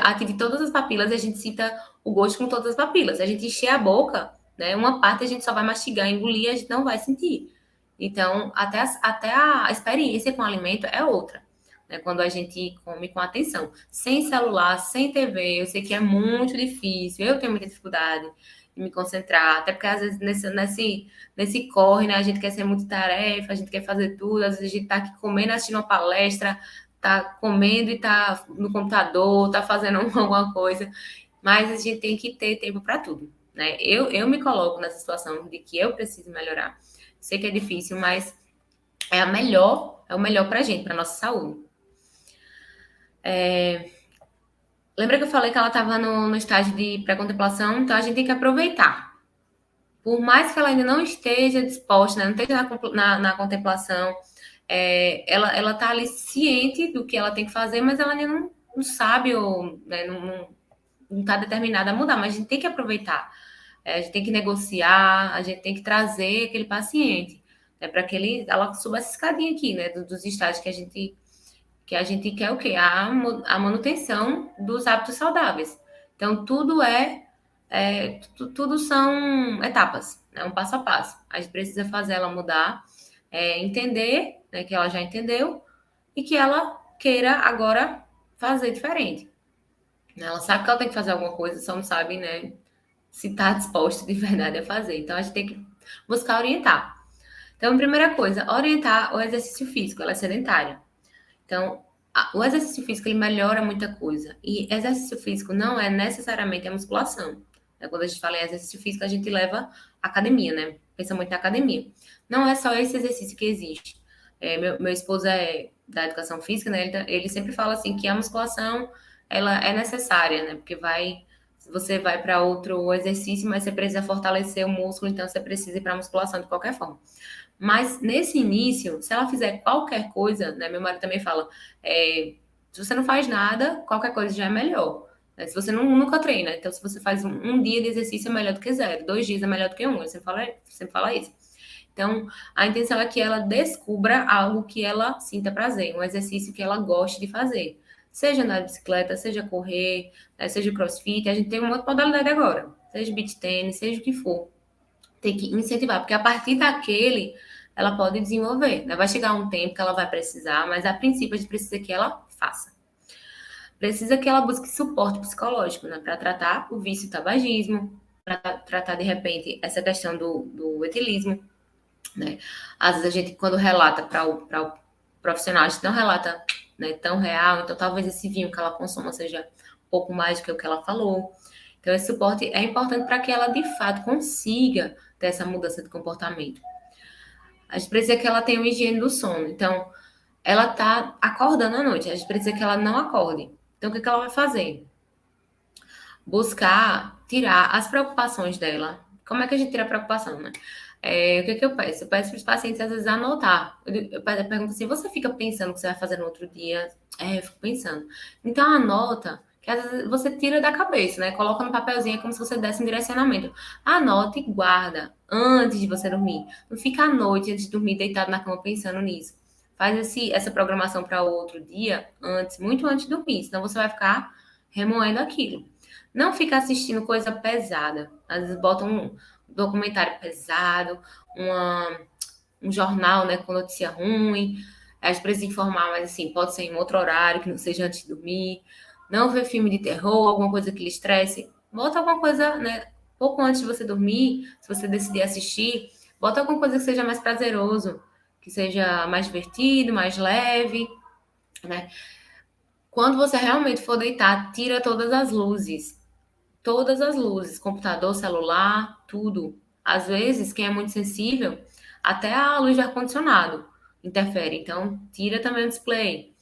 Speaker 2: ative todas as papilas e a gente sinta o gosto com todas as papilas. Se a gente encher a boca, né, uma parte a gente só vai mastigar, engolir, a gente não vai sentir. Então, até a experiência com o alimento é outra, né, quando a gente come com atenção. Sem celular, sem TV, eu sei que é muito difícil, eu tenho muita dificuldade de me concentrar, até porque às vezes nesse corre, né, a gente quer ser muito tarefa, a gente quer fazer tudo, às vezes a gente tá aqui comendo, assistindo uma palestra, tá comendo e tá no computador, tá fazendo alguma coisa, mas a gente tem que ter tempo para tudo, né? Eu me coloco nessa situação de que eu preciso melhorar. Sei que é difícil, mas é o melhor pra gente, pra nossa saúde. Lembra que eu falei que ela estava no estágio de pré-contemplação? Então a gente tem que aproveitar. Por mais que ela ainda não esteja disposta, né? Não esteja na contemplação, ela está ali ciente do que ela tem que fazer, mas ela ainda não sabe ou, né, não está determinada a mudar, mas a gente tem que aproveitar. A gente tem que negociar, a gente tem que trazer aquele paciente, né, para que ela suba essa escadinha aqui, né, dos estágios que a gente quer o quê? A manutenção dos hábitos saudáveis. Então, tudo são etapas, né? Um passo a passo. A gente precisa fazer ela mudar, entender, né, que ela já entendeu e que ela queira agora fazer diferente. Ela sabe que ela tem que fazer alguma coisa, só não sabe, né, se está disposta de verdade a fazer. Então, a gente tem que buscar orientar. Então, primeira coisa, orientar o exercício físico, ela é sedentária. Então, o exercício físico ele melhora muita coisa. E exercício físico não é necessariamente a musculação. Né? Quando a gente fala em exercício físico, a gente leva academia, né? Pensa muito na academia. Não é só esse exercício que existe. Meu esposo é da educação física, né? Ele sempre fala assim que a musculação ela é necessária, né? Porque você vai para outro exercício, mas você precisa fortalecer o músculo, então você precisa ir para a musculação de qualquer forma. Mas nesse início, se ela fizer qualquer coisa, né? Meu marido também fala, se você não faz nada, qualquer coisa já é melhor. Né? Se você nunca treina, então se você faz um dia de exercício é melhor do que zero, 2 dias é melhor do que um, ele sempre fala isso. Então, a intenção é que ela descubra algo que ela sinta prazer, um exercício que ela goste de fazer. Seja andar de bicicleta, seja correr, né, seja crossfit, a gente tem uma outra modalidade agora, seja beach tennis, seja o que for. Tem que incentivar, porque a partir daquele, ela pode desenvolver. Né? Vai chegar um tempo que ela vai precisar, mas a princípio a gente precisa que ela faça. Precisa que ela busque suporte psicológico, né? Para tratar o vício e o tabagismo, para tratar, de repente, essa questão do etilismo, né? Às vezes a gente, quando relata para o profissional, a gente não relata, né, tão real, então talvez esse vinho que ela consuma seja um pouco mais do que o que ela falou. Então, esse suporte é importante para que ela, de fato, consiga ter essa mudança de comportamento. A gente precisa que ela tenha uma higiene do sono. Então, ela está acordando à noite, a gente precisa que ela não acorde. Então, o que ela vai fazer? Buscar tirar as preocupações dela. Como é que a gente tira a preocupação, né? O que eu peço? Eu peço para os pacientes, às vezes, anotar. Eu pergunto assim, você fica pensando o que você vai fazer no outro dia? Eu fico pensando. Então, anota, que às vezes você tira da cabeça, né? Coloca no papelzinho, é como se você desse um direcionamento. Anota e guarda antes de você dormir. Não fica à noite, antes de dormir, deitado na cama pensando nisso. Faz essa programação para outro dia, muito antes de dormir, senão você vai ficar remoendo aquilo. Não fica assistindo coisa pesada. Às vezes botam um documentário pesado, um jornal, né, com notícia ruim. A gente precisa informar, mas assim, pode ser em outro horário, que não seja antes de dormir. Não ver filme de terror, alguma coisa que lhe estresse. Bota alguma coisa, né, pouco antes de você dormir, se você decidir assistir, bota alguma coisa que seja mais prazeroso, que seja mais divertido, mais leve, né? Quando você realmente for deitar, tira todas as luzes, computador, celular, tudo. Às vezes, quem é muito sensível, até a luz de ar-condicionado interfere. Então, tira também o display.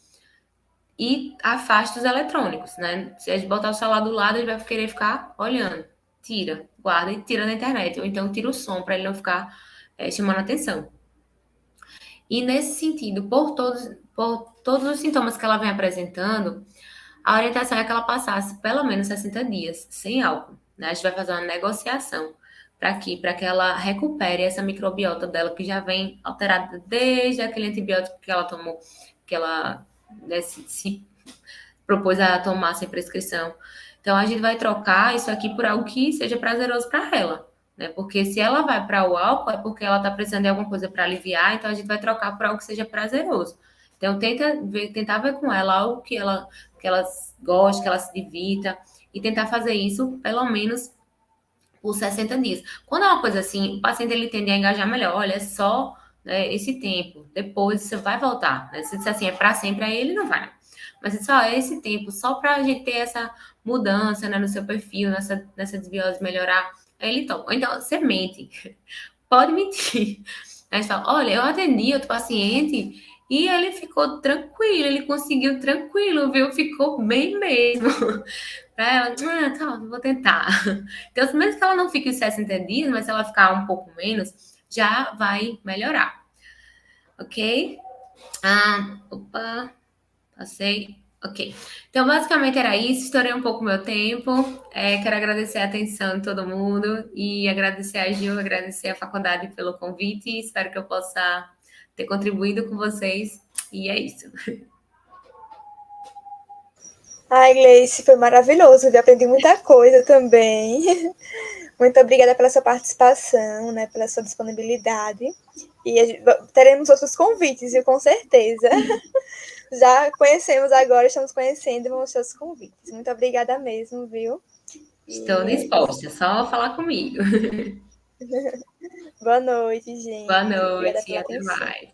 Speaker 2: E afaste os eletrônicos, né? Se a gente botar o celular do lado, ele vai querer ficar olhando. Tira, guarda e tira da internet. Ou então tira o som para ele não ficar chamando atenção. E nesse sentido, por todos os sintomas que ela vem apresentando, a orientação é que ela passasse pelo menos 60 dias sem álcool. Né? A gente vai fazer uma negociação para que ela recupere essa microbiota dela que já vem alterada desde aquele antibiótico que ela tomou, que ela, né, se propôs a tomar sem prescrição. Então a gente vai trocar isso aqui por algo que seja prazeroso para ela. Né? Porque se ela vai para o álcool, é porque ela está precisando de alguma coisa para aliviar, então a gente vai trocar por algo que seja prazeroso. Então, tentar ver com ela algo que ela goste, que ela se divirta, e tentar fazer isso pelo menos por 60 dias. Quando é uma coisa assim, o paciente ele tende a engajar melhor. Olha, é só, né, esse tempo, depois você vai voltar. Né? Se disser assim, é para sempre, aí ele não vai. Mas só é esse tempo, só para a gente ter essa mudança, né, no seu perfil, nessa desbiose melhorar, aí ele toma. Ou então, você mente. Pode mentir. A gente fala, olha, eu atendi outro paciente e ele ficou tranquilo, ele conseguiu tranquilo, viu? Ficou bem mesmo. Pra ela, tá, vou tentar. Então, mesmo que ela não fique os 60 dias, mas se ela ficar um pouco menos, já vai melhorar. Ok? Opa, passei. Ok. Então, basicamente era isso. Estourei um pouco o meu tempo. Quero agradecer a atenção de todo mundo e agradecer a Gil, agradecer a faculdade pelo convite. Espero que eu possa ter contribuído com vocês. E é isso.
Speaker 1: Ai, Gleice, foi maravilhoso, eu aprendi muita coisa também. Muito obrigada pela sua participação, né, pela sua disponibilidade. E teremos outros convites, viu, com certeza. Já conhecemos agora, estamos conhecendo, vamos ter os convites. Muito obrigada mesmo, viu?
Speaker 2: Estou
Speaker 1: E é isso.
Speaker 2: disposta, é só falar comigo.
Speaker 1: Boa noite,
Speaker 2: Boa
Speaker 1: gente. Obrigada
Speaker 2: noite e
Speaker 1: pela
Speaker 2: até
Speaker 1: atenção.
Speaker 2: mais.